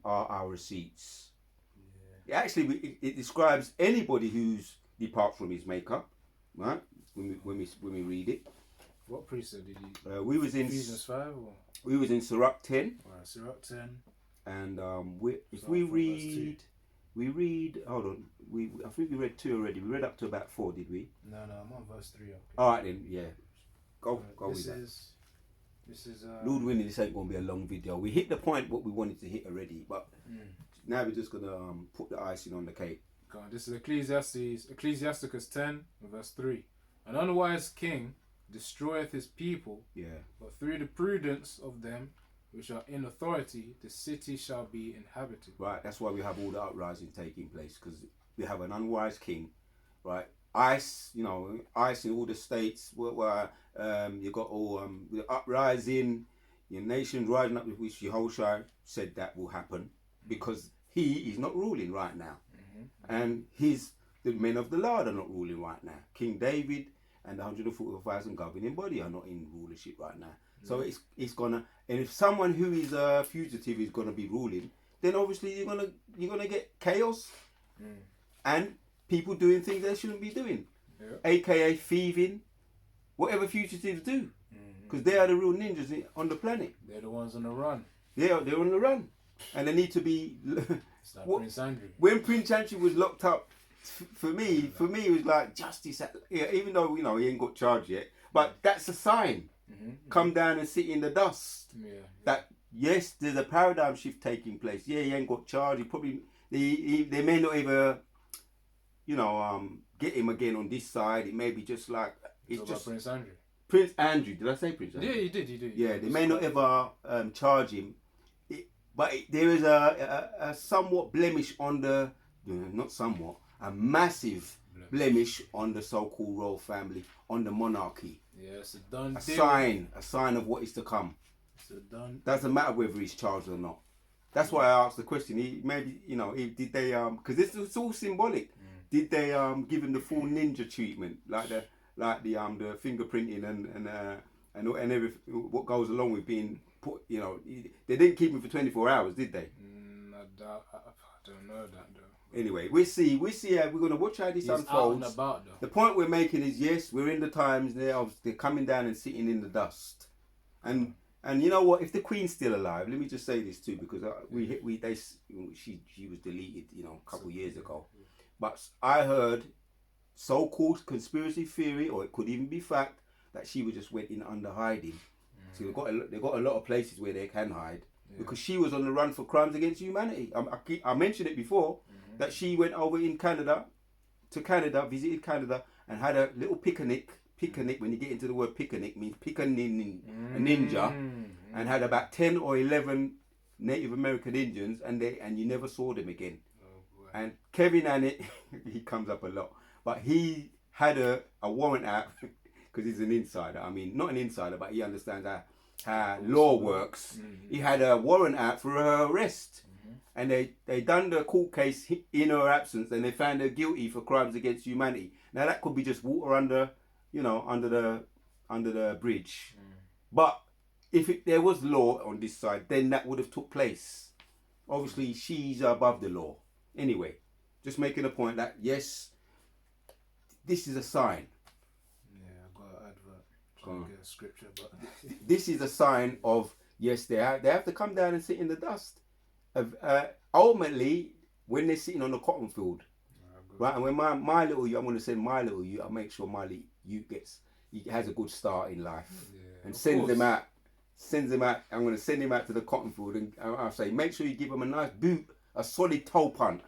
our receipts. Yeah. Actually, it describes anybody who's depart from his maker, right? When we read it. What precept did you? We was in Ephesians 5 or? We was in Sirach 10. Right, Sirach 10. And we read. Hold on. I think we read 2 already. We read up to about 4, did we? No, I'm on verse 3. Okay. All right then, yeah. Go with that. This is. Lord willing, this ain't gonna be a long video. We hit the point what we wanted to hit already, but now we're just gonna put the icing on the cake. Go on. This is Ecclesiasticus 10, verse 3. An unwise king destroyeth his people, but through the prudence of them which are in authority, the city shall be inhabited. Right, that's why we have all the uprising taking place, because we have an unwise king, right? ICE in all the states where you got all the uprising, your nations rising up, which Yehoshua said that will happen because he is not ruling right now, and the men of the Lord are not ruling right now. King David and the 144,000 governing body are not in rulership right now. So it's gonna, and if someone who is a fugitive is gonna be ruling, then obviously you're gonna get chaos and people doing things they shouldn't be doing, aka thieving, whatever fugitives do, because they are the real ninjas on the planet. They're the ones on the run. Yeah, they're on the run, and they need to be. It's like Prince Andrew. When Prince Andrew was locked up, for me it was like justice. Even though he ain't got charged yet, but that's a sign. Come down and sit in the dust. That yes, there's a paradigm shift taking place. Yeah, he ain't got charged. He probably they may not ever, get him again on this side. It may be just like it's just Prince Andrew. Prince Andrew. Did I say Prince Andrew? Yeah, you did. Yeah, they may not ever charge him, but there is a somewhat blemish on the not somewhat, a massive blemish on the so-called royal family, on the monarchy. Yeah, it's a done deal. A sign of what is to come. It's a done. Doesn't matter whether he's charged or not. That's why I asked the question. Did they because it's all symbolic. Did they give him the full ninja treatment, like the fingerprinting and everything, what goes along with being put? They didn't keep him for 24 hours, did they? I don't know that though. Anyway, we see how we're gonna watch how this unfolds. Out and about, though. The point we're making is yes, we're in the times now. They're coming down and sitting in the dust, and you know what? If the Queen's still alive, let me just say this too, because she was deleted, a couple of years ago. But I heard so-called conspiracy theory, or it could even be fact, that she just went in under hiding. So they've got a lot of places where they can hide. Because she was on the run for crimes against humanity. I mentioned it before, that she went over visited Canada, and had a little picnic. Picnic, when you get into the word picnic, means pick a ninja, and had about 10 or 11 Native American Indians, and you never saw them again. Oh boy. And Kevin Annett, he comes up a lot, but he had a warrant out because he's an insider. I mean, not an insider, but he understands how law works. Mm-hmm. He had a warrant out for her arrest. And they done the court case in her absence, and they found her guilty for crimes against humanity. Now that could be just water under the bridge. But if there was law on this side, then that would have took place. Obviously, she's above the law. Anyway, just making a point that yes, this is a sign. Yeah, I got an advert. Trying to get a scripture, but this is a sign of yes, they have to come down and sit in the dust. Ultimately, when they're sitting on the cotton field, right? And when my little you, I'm going to send my little you. I'll make sure my little you has a good start in life, and sends him out. I'm going to send him out to the cotton field, and I'll say, make sure you give him a nice boot, a solid toe punt.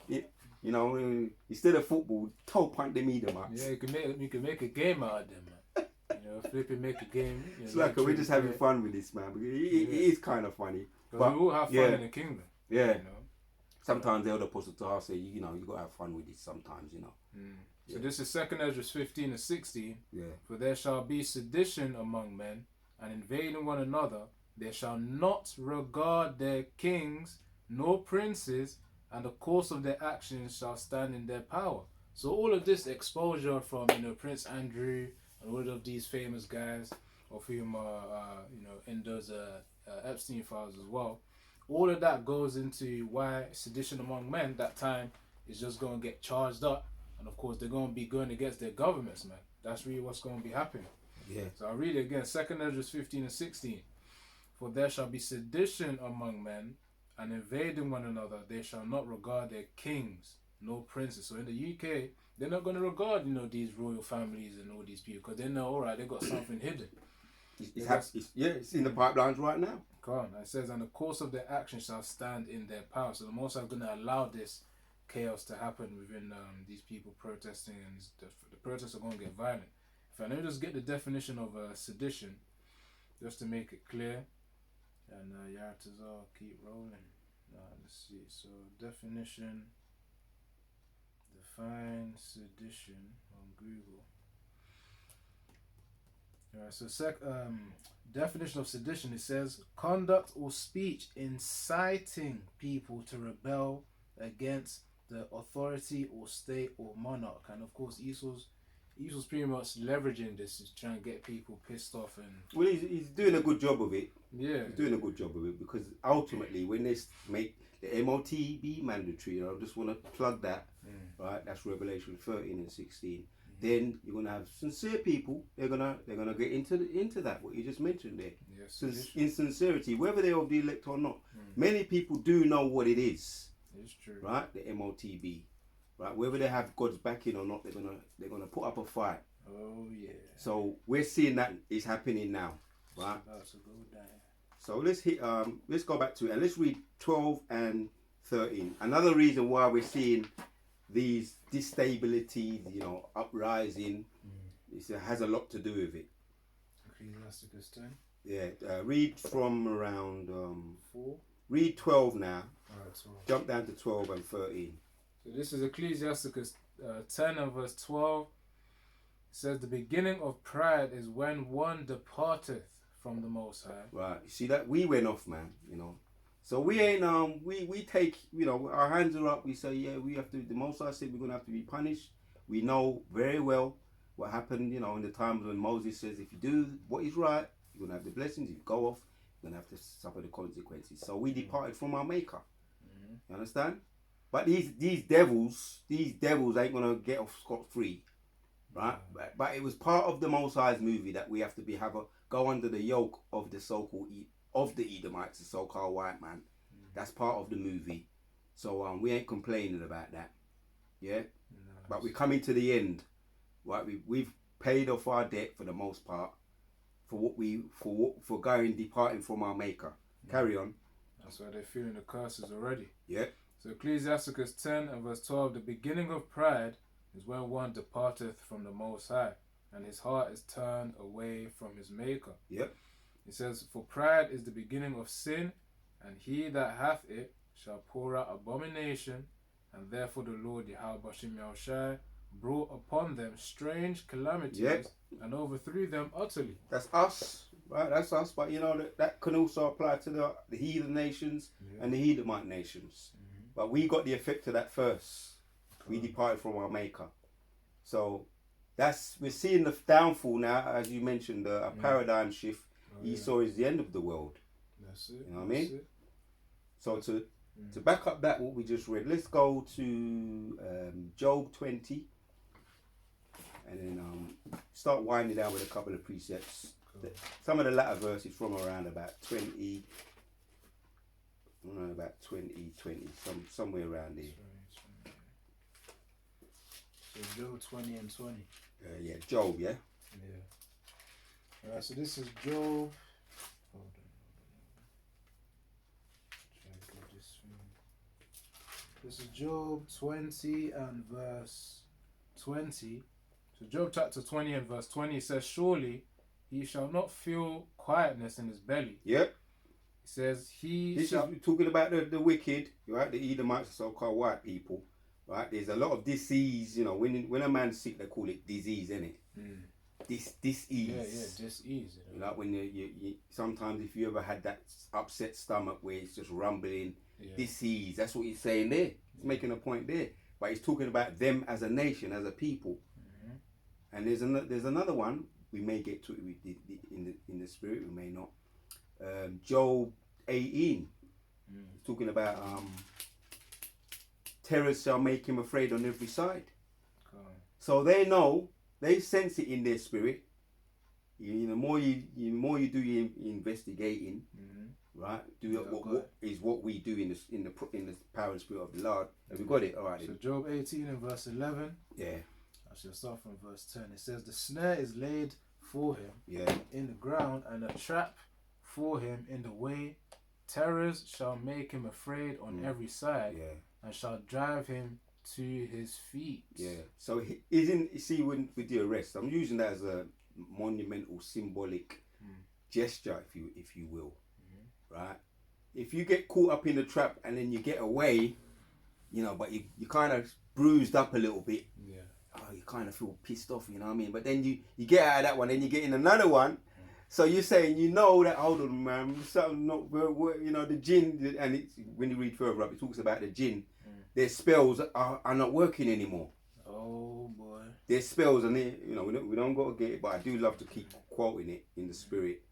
You know, instead of football, toe punt them either, man. Yeah, you can make a game out of them, man. You know, flipping make a game. You know, it's like we're just having fun with this, man. It is kind of funny. But we all have fun in the kingdom. Yeah. You know? Sometimes the elder apostle to us say, you got to have fun with this sometimes, you know. So this is 2 Ezra 15 and 16. Yeah. For there shall be sedition among men, and invading one another. They shall not regard their kings nor princes, and the course of their actions shall stand in their power. So all of this exposure from Prince Andrew and all of these famous guys, of whom are in those Epstein files as well. All of that goes into why sedition among men that time is just going to get charged up, and of course they're going to be going against their governments, man. That's really what's going to be happening. Yeah. So I'll read it again. 2 Ezra 15 and 16. For there shall be sedition among men, and invading one another, they shall not regard their kings nor princes. So in the UK, they're not going to regard these royal families and all these people, because they know, all right, they got something hidden. It's in the pipelines right now. Come on. It says, and the course of their action shall stand in their power. So the Most High is going to allow this chaos to happen within these people protesting, and the protests are going to get violent. If I know, just get the definition of sedition, just to make it clear. And Yaratazar, keep rolling. Let's see. So definition, define sedition on Google. Alright, so definition of sedition, it says conduct or speech inciting people to rebel against the authority or state or monarch. And of course Esau's pretty much leveraging this, is trying to get people pissed off. And well, he's doing a good job of it. Yeah, he's doing a good job of it, because ultimately when they make the MOTB mandatory, I just want to plug that, right? That's Revelation 13 and 16. Then you're gonna have sincere people. They're gonna get into that what you just mentioned there. Yes, in sincerity, whether they're of the elect or not. Many people do know what it is. It's true, right? The MOTB, right? Whether they have God's backing or not, they're gonna put up a fight. Oh yeah. So we're seeing that it's happening now, right? That's a good day. So let's go back to it and let's read 12 and 13. Another reason why we're seeing these instability, uprising, it has a lot to do with it. Ecclesiasticus 10. Yeah, read from around 4. Read 12 now. Alright, 12. Jump down to 12 and 13. So this is Ecclesiasticus 10 and verse 12. It says, the beginning of pride is when one departeth from the Most High. Right. You see that? We went off, man, So we ain't we take, our hands are up. We say, yeah, we have to. The Most High said we're gonna have to be punished. We know very well what happened, in the times when Moses says, if you do what is right, you're gonna have the blessings. If you go off, you're gonna have to suffer the consequences. So we departed from our Maker. You understand? But these devils ain't gonna get off scot free, right? But it was part of the Most High's movie that we have to go under the yoke of the so-called of the Edomites, the so-called white man. That's part of the movie. So we ain't complaining about that. Yeah? But we're coming to the end. Right? We've paid off our debt for the most part for departing from our Maker. Carry on. That's why they're feeling the curses already. Yeah. So Ecclesiasticus 10 and verse 12, the beginning of pride is when one departeth from the Most High, and his heart is turned away from his Maker. Yep. It says, for pride is the beginning of sin, and he that hath it shall pour out abomination, and therefore the Lord Yahweh Bashim Yahushai brought upon them strange calamities Yep. and overthrew them utterly. That's us, right? That's us. But you know that can also apply to the heathen nations and the Edomite nations. But we got the effect of that first. We departed from our Maker. So we're seeing the downfall now, as you mentioned, a paradigm shift. Esau is the end of the world. That's it. You know what I mean? So to back up that what we just read, let's go to Job 20, and then start winding down with a couple of precepts. Cool. Some of the latter verses from around about 20, somewhere around there. So Job 20 and 20. Yeah, Job, yeah? Yeah. Alright, so this is Job. Hold on. Try to get this thing. This is Job 20 and verse 20. So Job chapter 20 and verse 20 says, surely he shall not feel quietness in his belly. Yep. It says This is talking about the wicked, right? The Edomites, so-called white people, right? There's a lot of disease, you know. When a man's sick, they call it disease, innit? Disease. Yeah, disease. You know, when you sometimes if you ever had that upset stomach where it's just rumbling, disease. That's what he's saying there. He's making a point there, but he's talking about them as a nation, as a people. And there's another one we may get to it in the spirit, we may not. Job 18, talking about terrors shall make him afraid on every side. So they know, they sense it in their spirit. The more you do your investigating, right? What we do in the power and spirit of the Lord. Have we got it? All right. So Job 18 and verse 11. Yeah. I shall start from verse 10. It says, the snare is laid for him in the ground, and a trap for him in the way. Terrors shall make him afraid on every side, and shall drive him to his feet. Yeah. So when with the arrest, I'm using that as a monumental, symbolic gesture, if you will, right? If you get caught up in the trap and then you get away, you know, but you kind of bruised up a little bit. Yeah. Oh, you kind of feel pissed off, you know what I mean? But then you get out of that one, then you get in another one. So you're saying, you know, that, hold on, man, something not, you know, the jinn, and when you read further up, it talks about the jinn. Their spells are not working anymore. Oh boy. Their spells, and you know, we don't got to get it, but I do love to keep quoting it in the spirit.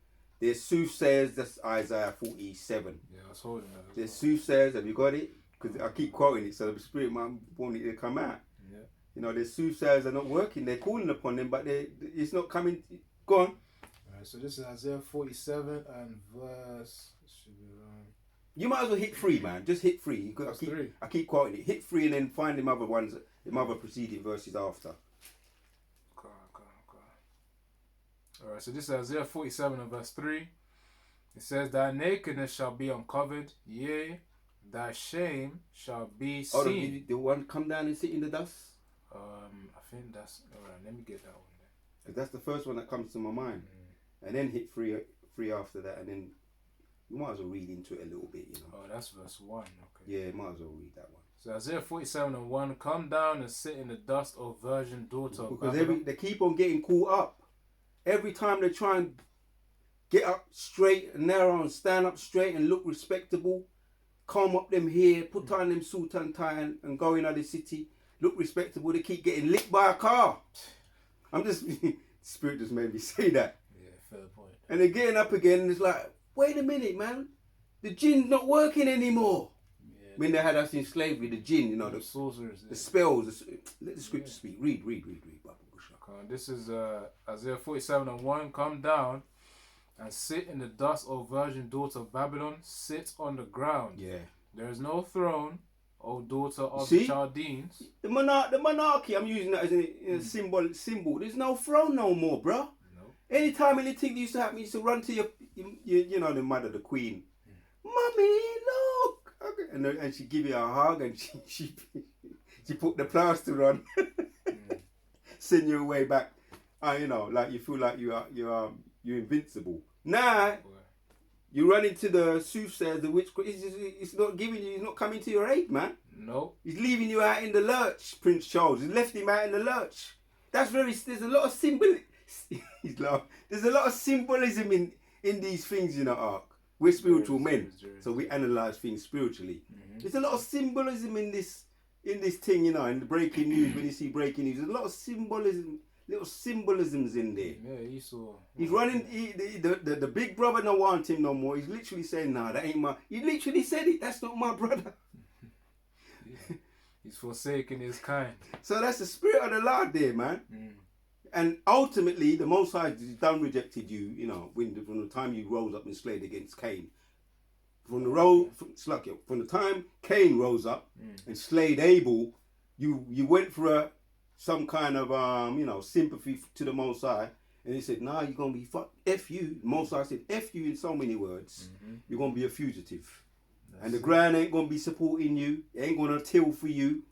There's soothsayers, that's Isaiah 47. Yeah, I was holding that. There's soothsayers, have you got it? Because I keep quoting it, so the spirit might want it to come out. Yeah. You know, their soothsayers are not working. They're calling upon them, but it's not coming. Go on. Alright, so this is Isaiah 47 and verse. Should be around. You might as well hit 3, man. Just hit 3. I keep quoting it. Hit 3 and then find them other ones, them other preceding verses after. Okay. Alright, so this is Isaiah 47 and verse 3. It says, thy nakedness shall be uncovered, yea, thy shame shall be seen. Oh, the one come down and sit in the dust? I think that's... Alright, let me get that one then. Because that's the first one that comes to my mind. And then hit 3 after that, and then you might as well read into it a little bit, you know. Oh, that's verse 1, okay. Yeah, might as well read that one. So Isaiah 47 and 1, come down and sit in the dust, O virgin daughter of Because Babylon. they keep on getting caught up. Every time they try and get up straight and narrow and stand up straight and look respectable, comb up them hair, put on them suit and tie and go into the city, look respectable, they keep getting licked by a car. Spirit just made me say that. Yeah, fair point. And they're getting up again and it's like, wait a minute, man. The jinn's not working anymore. Yeah. When they had us in slavery, the jinn, you know, the sorcerers, the spells. Let the scripture speak. Read, Baba. Okay, this is Isaiah 47 and 1. Come down and sit in the dust, O virgin daughter of Babylon. Sit on the ground. Yeah. There is no throne, O daughter of the Chaldeans. The monarchy, I'm using that as a symbol. There's no throne no more, bro. Anytime anything used to happen, you used to run to your you know, the mother, the queen. Mommy, look. Okay. And she give you a hug and she put the plaster on. Send you away back. You know, like you feel like you're invincible. Nah, You run into the soothsayers, the witch. It's not giving you. He's not coming to your aid, man. No. He's leaving you out in the lurch, Prince Charles. He's left him out in the lurch. That's very. There's a lot of symbol. He's laughing. There's a lot of symbolism in these things, Ark. We're spiritual men, so we analyze things spiritually. There's a lot of symbolism in this thing, in the breaking news. When you see breaking news, there's a lot of symbolism, little symbolisms in there. Yeah, he saw. He's running. The big brother don't want him no more. He's literally saying, "Nah, that ain't my." He literally said it. That's not my brother. He's forsaken his kind. So that's the spirit of the Lord there, man. And ultimately, the Most High done rejected you. From the time you rose up and slayed against Cain. From the time Cain rose up and slayed Abel, you went for some kind of sympathy to the Most High, and he said, "Nah, you're gonna be f you." The Most High said, "F you" in so many words. You're gonna be a fugitive, and the ground ain't gonna be supporting you. It ain't gonna till for you.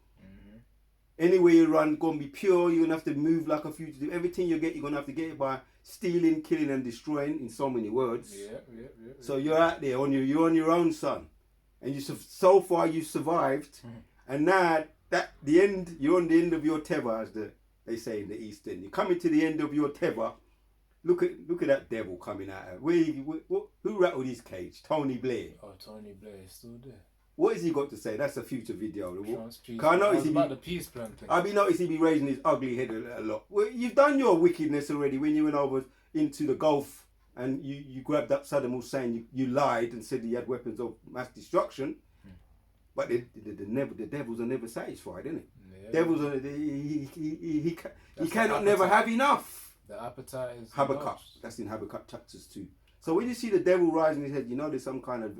Anywhere you run, gonna be pure. You're gonna have to move like a fugitive. Everything you get, you're gonna have to get it by stealing, killing, and destroying. In so many words. Yeah. So you're out there you're on your own, son, and so far you survived, and now you're on the end of your tether, as they say in the East End. You're coming to the end of your tether. Look at that devil coming out. Who rattled his cage? Tony Blair. Oh, Tony Blair is still there. What has he got to say? That's a future video. I noticed about the peace plan thing. I've been noticing he be raising his ugly head a lot. Well, you've done your wickedness already when you went over into the Gulf and you grabbed up Saddam Hussein. You lied and said he had weapons of mass destruction. But the devils are never satisfied, isn't it? Yeah. Devils are he cannot never have enough. The appetite is Habakkuk. That's in Habakkuk chapters 2. So when you see the devil rising his head, there's some kind of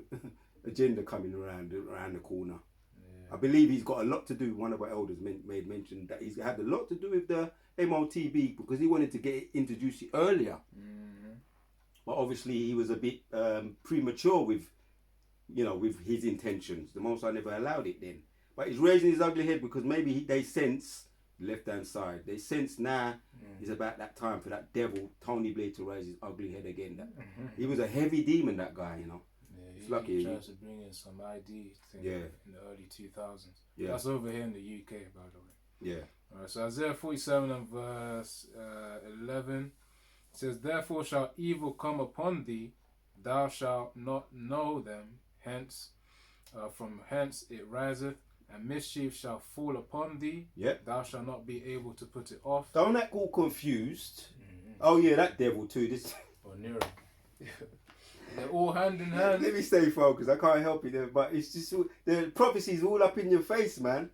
agenda coming around the corner. Yeah. I believe he's got a lot to do. One of our elders made mention that he's had a lot to do with the MOTB because he wanted to get it introduced earlier. But obviously he was a bit premature with his intentions. The Most High never allowed it then. But he's raising his ugly head because maybe they sense the left-hand side. They sense now is about that time for that devil Tony Blair to raise his ugly head again. He was a heavy demon, that guy. He tries to bring in some ID thing in the early 2000s. Yeah. That's over here in the UK, by the way. Yeah. Alright, so Isaiah 47 and verse 11 says, "Therefore shall evil come upon thee, thou shalt not know them, hence, from hence it riseth, and mischief shall fall upon thee, thou shalt not be able to put it off." Don't act all confused. Oh yeah, that devil too. This. Or Nero. They're all hand in hand. Let me stay focused. I can't help it there, but it's just the prophecy's all up in your face, man.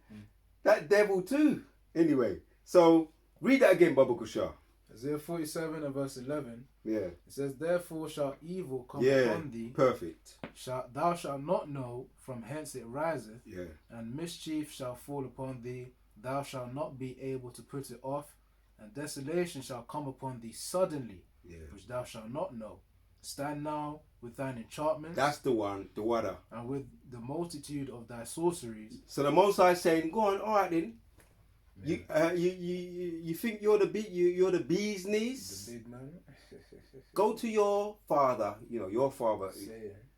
That devil too. Anyway, so read that again, Baba Kushar. Isaiah 47 and verse 11. Yeah. It says, "Therefore shall evil come upon thee. Perfect. Thou shalt not know from hence it riseth. Yeah. And mischief shall fall upon thee. Thou shalt not be able to put it off. And desolation shall come upon thee suddenly, which thou shalt not know. Stand now with thine enchantments." That's the one, the water. "And with the multitude of thy sorceries." So the Most High is saying, go on, all right then. Yeah. You think you're the bee's knees? The big man. Go to your father, your father.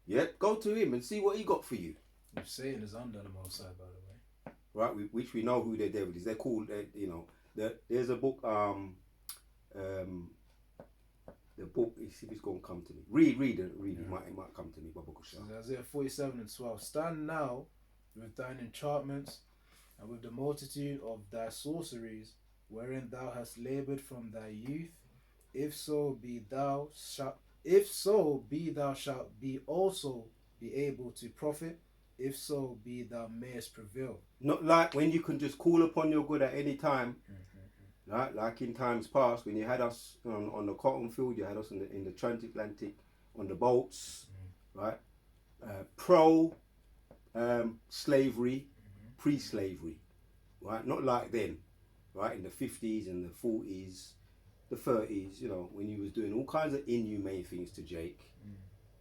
Yeah, go to him and see what he got for you. Satan is under the Most High, by the way. Right, which we know who their devil is. They're called, there's a book, the book, see if it's going to come to me. Read it. It might come to me, Baba Kushar. Isaiah 47 and 12. "Stand now with thine enchantments, and with the multitude of thy sorceries, wherein thou hast laboured from thy youth. If so be thou shalt be also be able to profit. If so be thou mayest prevail." Not like when you can just call upon your God at any time. Right, like in times past when you had us on the cotton field, you had us in the transatlantic, on the boats, right? Pro slavery, pre-slavery, right? Not like then, right? In the 50s and the 40s, the 30s, when you was doing all kinds of inhumane things to Jake,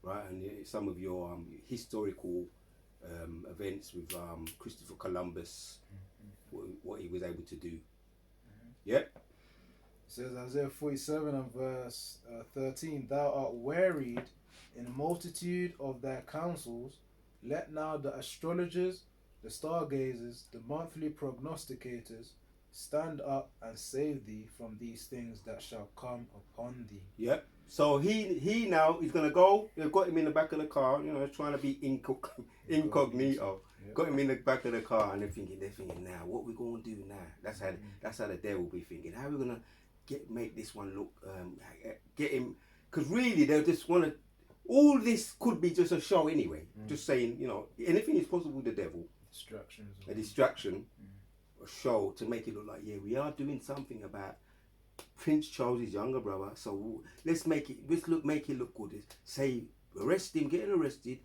right? And some of your historical events with Christopher Columbus, what he was able to do. Yep. says Isaiah 47 and verse 13, Thou art wearied in the multitude of thy counsels. Let now the astrologers, the stargazers, the monthly prognosticators stand up and save thee from these things that shall come upon thee. Yep. So he now he's gonna go. They've got him in the back of the car. You know, trying to be incognito. Yep. Got him in the back of the car, and they're thinking, now, what we gonna do now? That's how the devil be thinking. How are we gonna make this one look? Get him, because really they just want to. All this could be just a show anyway. Just saying, you know, anything is possible with the devil. Distractions. A distraction, a show to make it look like, yeah, we are doing something about Prince Charles' younger brother. So let's make it look good. Say, arrest him, get him arrested,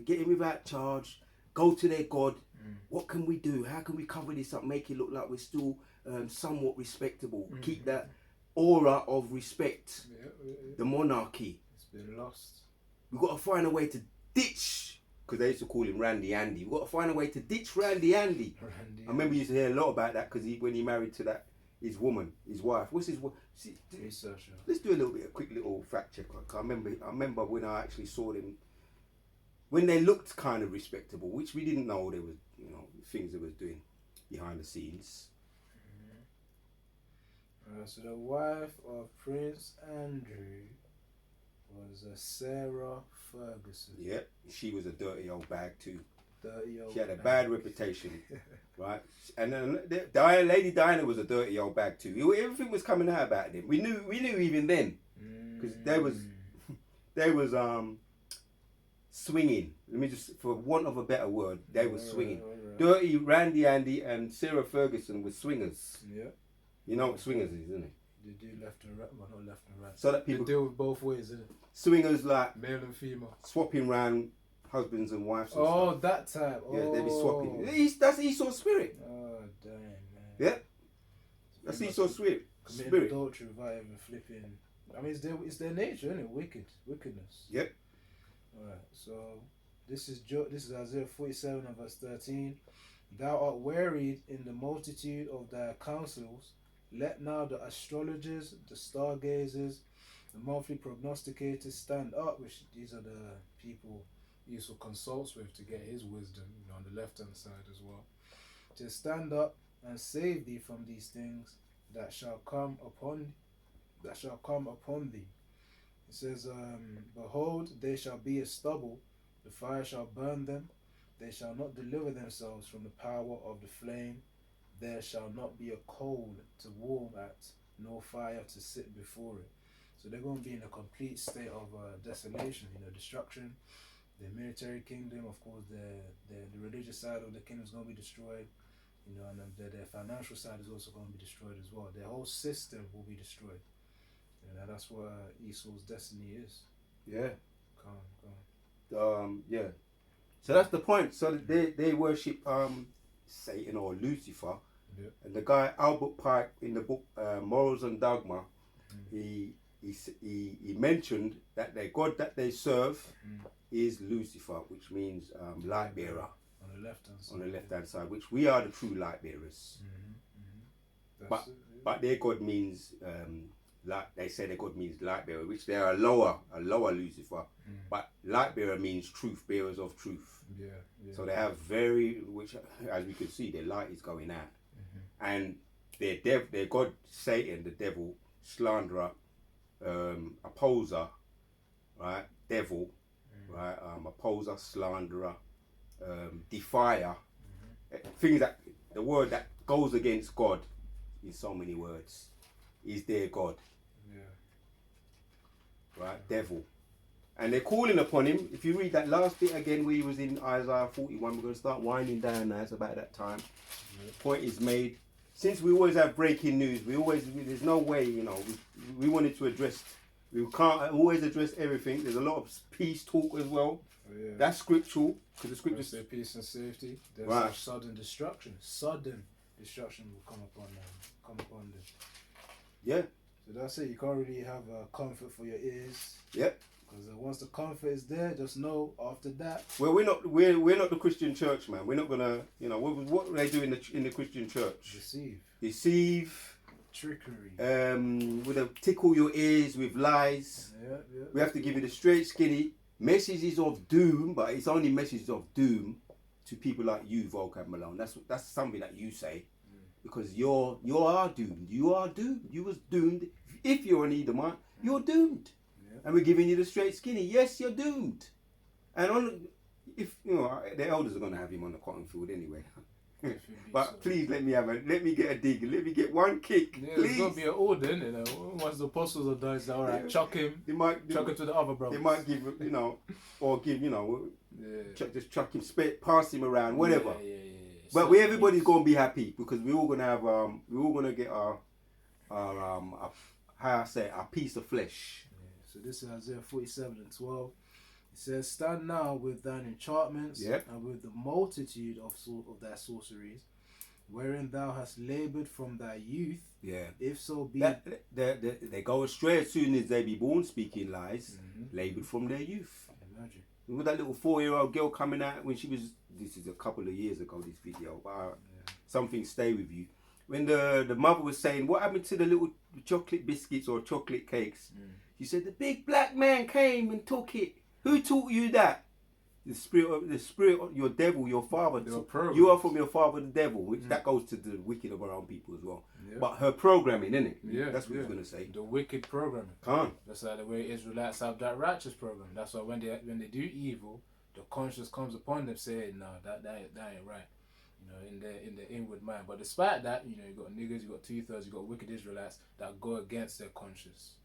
get him without charge, go to their God. What can we do? How can we cover this up, make it look like we're still somewhat respectable? Keep that aura of respect. The monarchy. It's been lost. We've got to find a way to ditch, because they used to call him Randy Andy. We've got to find a way to ditch Randy Andy. I remember you used to hear a lot about that, because when he married to his wife. What's his researcher? Let's do a quick little fact check. I remember when I actually saw them, when they looked kind of respectable, which we didn't know there was, you know, things they was doing behind the scenes. So the wife of Prince Andrew was Sarah Ferguson. Yep, she was a dirty old bag too. Dirty old. She had a bad reputation, right? And then Lady Diana was a dirty old bag too. Everything was coming out about them. We knew even then, because they was swinging. Let me just, for want of a better word, they were swinging. Right. Dirty Randy Andy and Sarah Ferguson were swingers. Yeah. You know what swingers is, isn't it? They do left and right, well, not left and right. So that people they deal with both ways, isn't it? Swingers like male and female, swapping round husbands and wives. And stuff. That type. Yeah, they be swapping. That's Esau spirit. Oh damn, man. Yeah, that's Esau spirit. Committing adultery without even flipping. I mean, it's their nature, isn't it? Wickedness. Yep. All right. So this is Isaiah 47 and verse 13. Thou art wearied in the multitude of thy counsels. Let now the astrologers, the stargazers, the monthly prognosticators stand up, which these are the people Esau consults with to get his wisdom, you know, on the left hand side as well. To stand up and save thee from these things that shall come upon thee. It says, behold, they shall be as stubble, the fire shall burn them, they shall not deliver themselves from the power of the flame. There shall not be a coal to warm at, nor fire to sit before it. So they're going to be in a complete state of desolation, you know, destruction. The military kingdom, of course, the religious side of the kingdom is going to be destroyed, you know, and their financial side is also going to be destroyed as well. Their whole system will be destroyed. You know, that's what Esau's destiny is. Yeah. Come on. Yeah. So that's the point. So they worship Satan or Lucifer. Yeah. And the guy Albert Pike in the book Morals and Dogma, he mentioned that their God that they serve is Lucifer, which means light bearer. On the left hand side. On the left hand side, which we are the true light bearers. But their God means like they say their God means light bearer, which they are a lower Lucifer. But light bearer means truth, bearers of truth. Yeah. So they have which as we can see, their light is going out. And their God, Satan, the devil, slanderer, opposer, right? Devil, right? Opposer, slanderer, defier. Things that, the word that goes against God in so many words is their God. Yeah. Right? Devil. And they're calling upon him. If you read that last bit again where he was in Isaiah 41, we're going to start winding down now. It's about that time. Point is made. Since we always have breaking news, there's no way, you know, we wanted to address, we can't always address everything. There's a lot of peace talk as well. Yeah. That's scriptural, because the scripture say peace and safety. There's right. Sudden destruction will come upon them. Yeah. So that's it. You can't really have comfort for your ears. Yep. Because once the comfort is there, just know after that. Well, we're not the Christian church, man. We're not gonna, you know, what they do in the Christian church? Deceive. Trickery. With a tickle your ears with lies. Yeah. We have to give you the straight, skinny messages of doom, but it's only messages of doom to people like you, Volcab Malone. That's something that you say, because you are doomed. You are doomed. You was doomed. If you're an Edomite, you're doomed. Yeah. And we're giving you the straight, skinny. Yes, you're doomed. And if you know, the elders are gonna have him on the cotton field anyway. But please let me get a dig. Let me get one kick. Yeah, please. there's gonna be an order, isn't it? Once the apostles are done, it's like, all right, chuck him. Chuck him to the other brothers. They might give, or give, just chuck him, pass him around, whatever. Yeah. But So, everybody's gonna be happy because we're all gonna have, we're all gonna get our how I say, our piece of flesh. Yeah. So this is Isaiah 47:12. It says, "Stand now with thine enchantments and with the multitude of thy sorceries, wherein thou hast laboured from thy youth. Yeah. If so be they go astray as soon as they be born, speaking lies, laboured from their youth." Imagine. With that little 4-year-old girl coming out when she was, this is a couple of years ago, this video, but something stay with you. When the mother was saying, what happened to the little chocolate biscuits or chocolate cakes? She said, the big black man came and took it. Who taught you that? The spirit of your devil, your father. You are from your father, the devil, which that goes to the wicked around people as well. Yeah. But her programming, innit? Yeah, that's what he's gonna say. The wicked programming. That's like the way Israelites have that righteous program. That's why when they do evil, the conscience comes upon them saying, "No, that ain't right." In their inward mind. But despite that, you got niggas, you got 2/3, you got wicked Israelites that go against their conscience.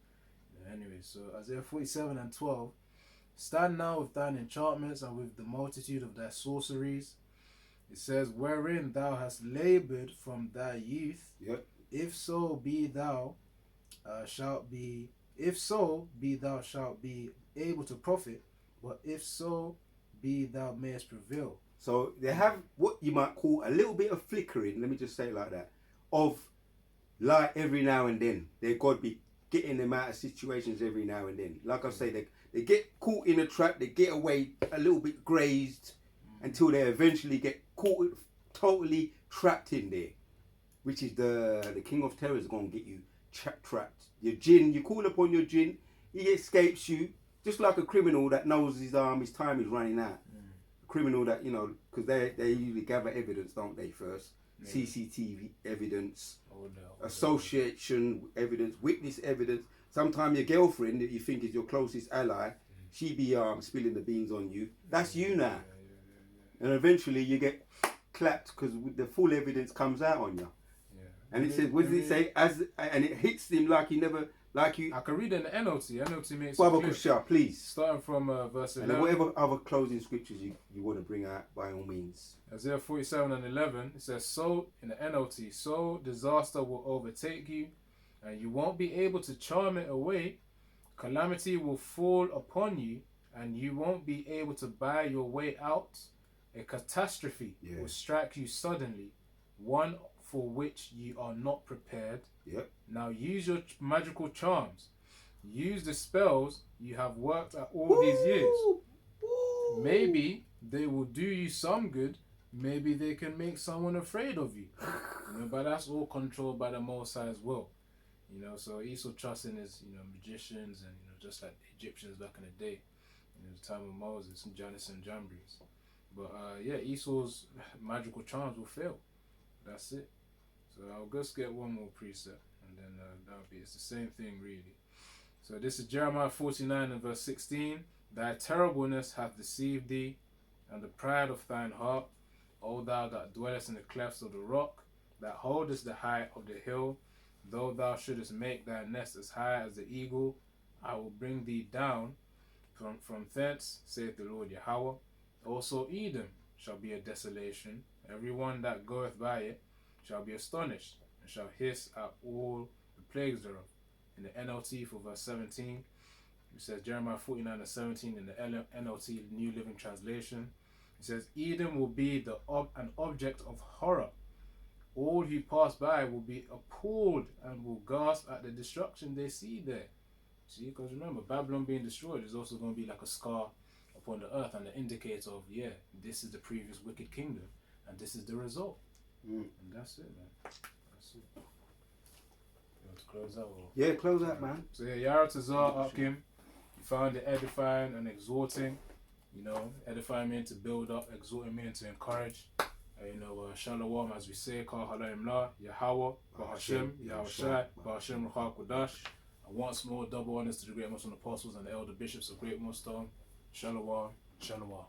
Anyway, so Isaiah 47:12. Stand now with thine enchantments and with the multitude of thy sorceries. It says, wherein thou hast laboured from thy youth. Yep. If so be thou shalt be able to profit, but if so be thou mayest prevail. So they have what you might call a little bit of flickering, let me just say it like that, of light every now and then. They got to be getting them out of situations every now and then. Like I say, they get caught in a trap, they get away a little bit grazed until they eventually get caught, totally trapped in there. Which is the King of Terror is going to get you trapped. Your jinn, you call upon your jinn, he escapes you, just like a criminal that knows his time is running out. Criminal that, because they usually gather evidence, don't they, first? CCTV evidence, association evidence, witness evidence. Sometimes your girlfriend that you think is your closest ally, she be spilling the beans on you. That's you now. And eventually you get clapped because the full evidence comes out on you. And it says, what does it say? And it hits him like he never, like you. I can read it in the NLT. NLT makes Baba it clear. Kusha, please. Starting from verse 11. And whatever other closing scriptures you want to bring out, by all means. Isaiah 47:11, it says, so, in the NLT, so disaster will overtake you, and you won't be able to charm it away. Calamity will fall upon you, and you won't be able to buy your way out. A catastrophe will strike you suddenly, one for which you are not prepared. Now use your magical charms. Use the spells you have worked at all these years. Maybe they will do you some good. Maybe they can make someone afraid of you. But that's all controlled by the Most High as well. So Esau trusts in his, magicians and, just like the Egyptians back in the day, the time of Moses and Janus and Jambres. But Esau's magical charms will fail. That's it. So I'll just get one more precept, and then it's the same thing really. So this is Jeremiah 49 and verse 16. Thy terribleness hath deceived thee, and the pride of thine heart, O thou that dwellest in the clefts of the rock, that holdest the height of the hill. Though thou shouldest make thy nest as high as the eagle, I will bring thee down from thence, saith the Lord Yahweh. Also Edom shall be a desolation. Everyone that goeth by it shall be astonished, and shall hiss at all the plagues thereof. In the NLT for verse 17, it says Jeremiah 49 and 17 in the NLT New Living Translation. It says, Edom will be an object of horror. All who pass by will be appalled and will gasp at the destruction they see there. See, because remember, Babylon being destroyed is also going to be like a scar upon the earth and the indicator of, this is the previous wicked kingdom, and this is the result. And that's it, man. That's it. To close out. Or... Yeah, close out, man. So yeah, Yara Tazar Akim, you found it edifying and exhorting. You know, edifying me to build up, exhorting me to encourage. You know, Shalom, as we say, Kal Halayim La, Yahweh, Bahashem, Yahushai, Bahashem Ruchah Kodash. And once more, double honors to the great Muslim apostles and the elder bishops of Great Millstone. Shalom, Shalom.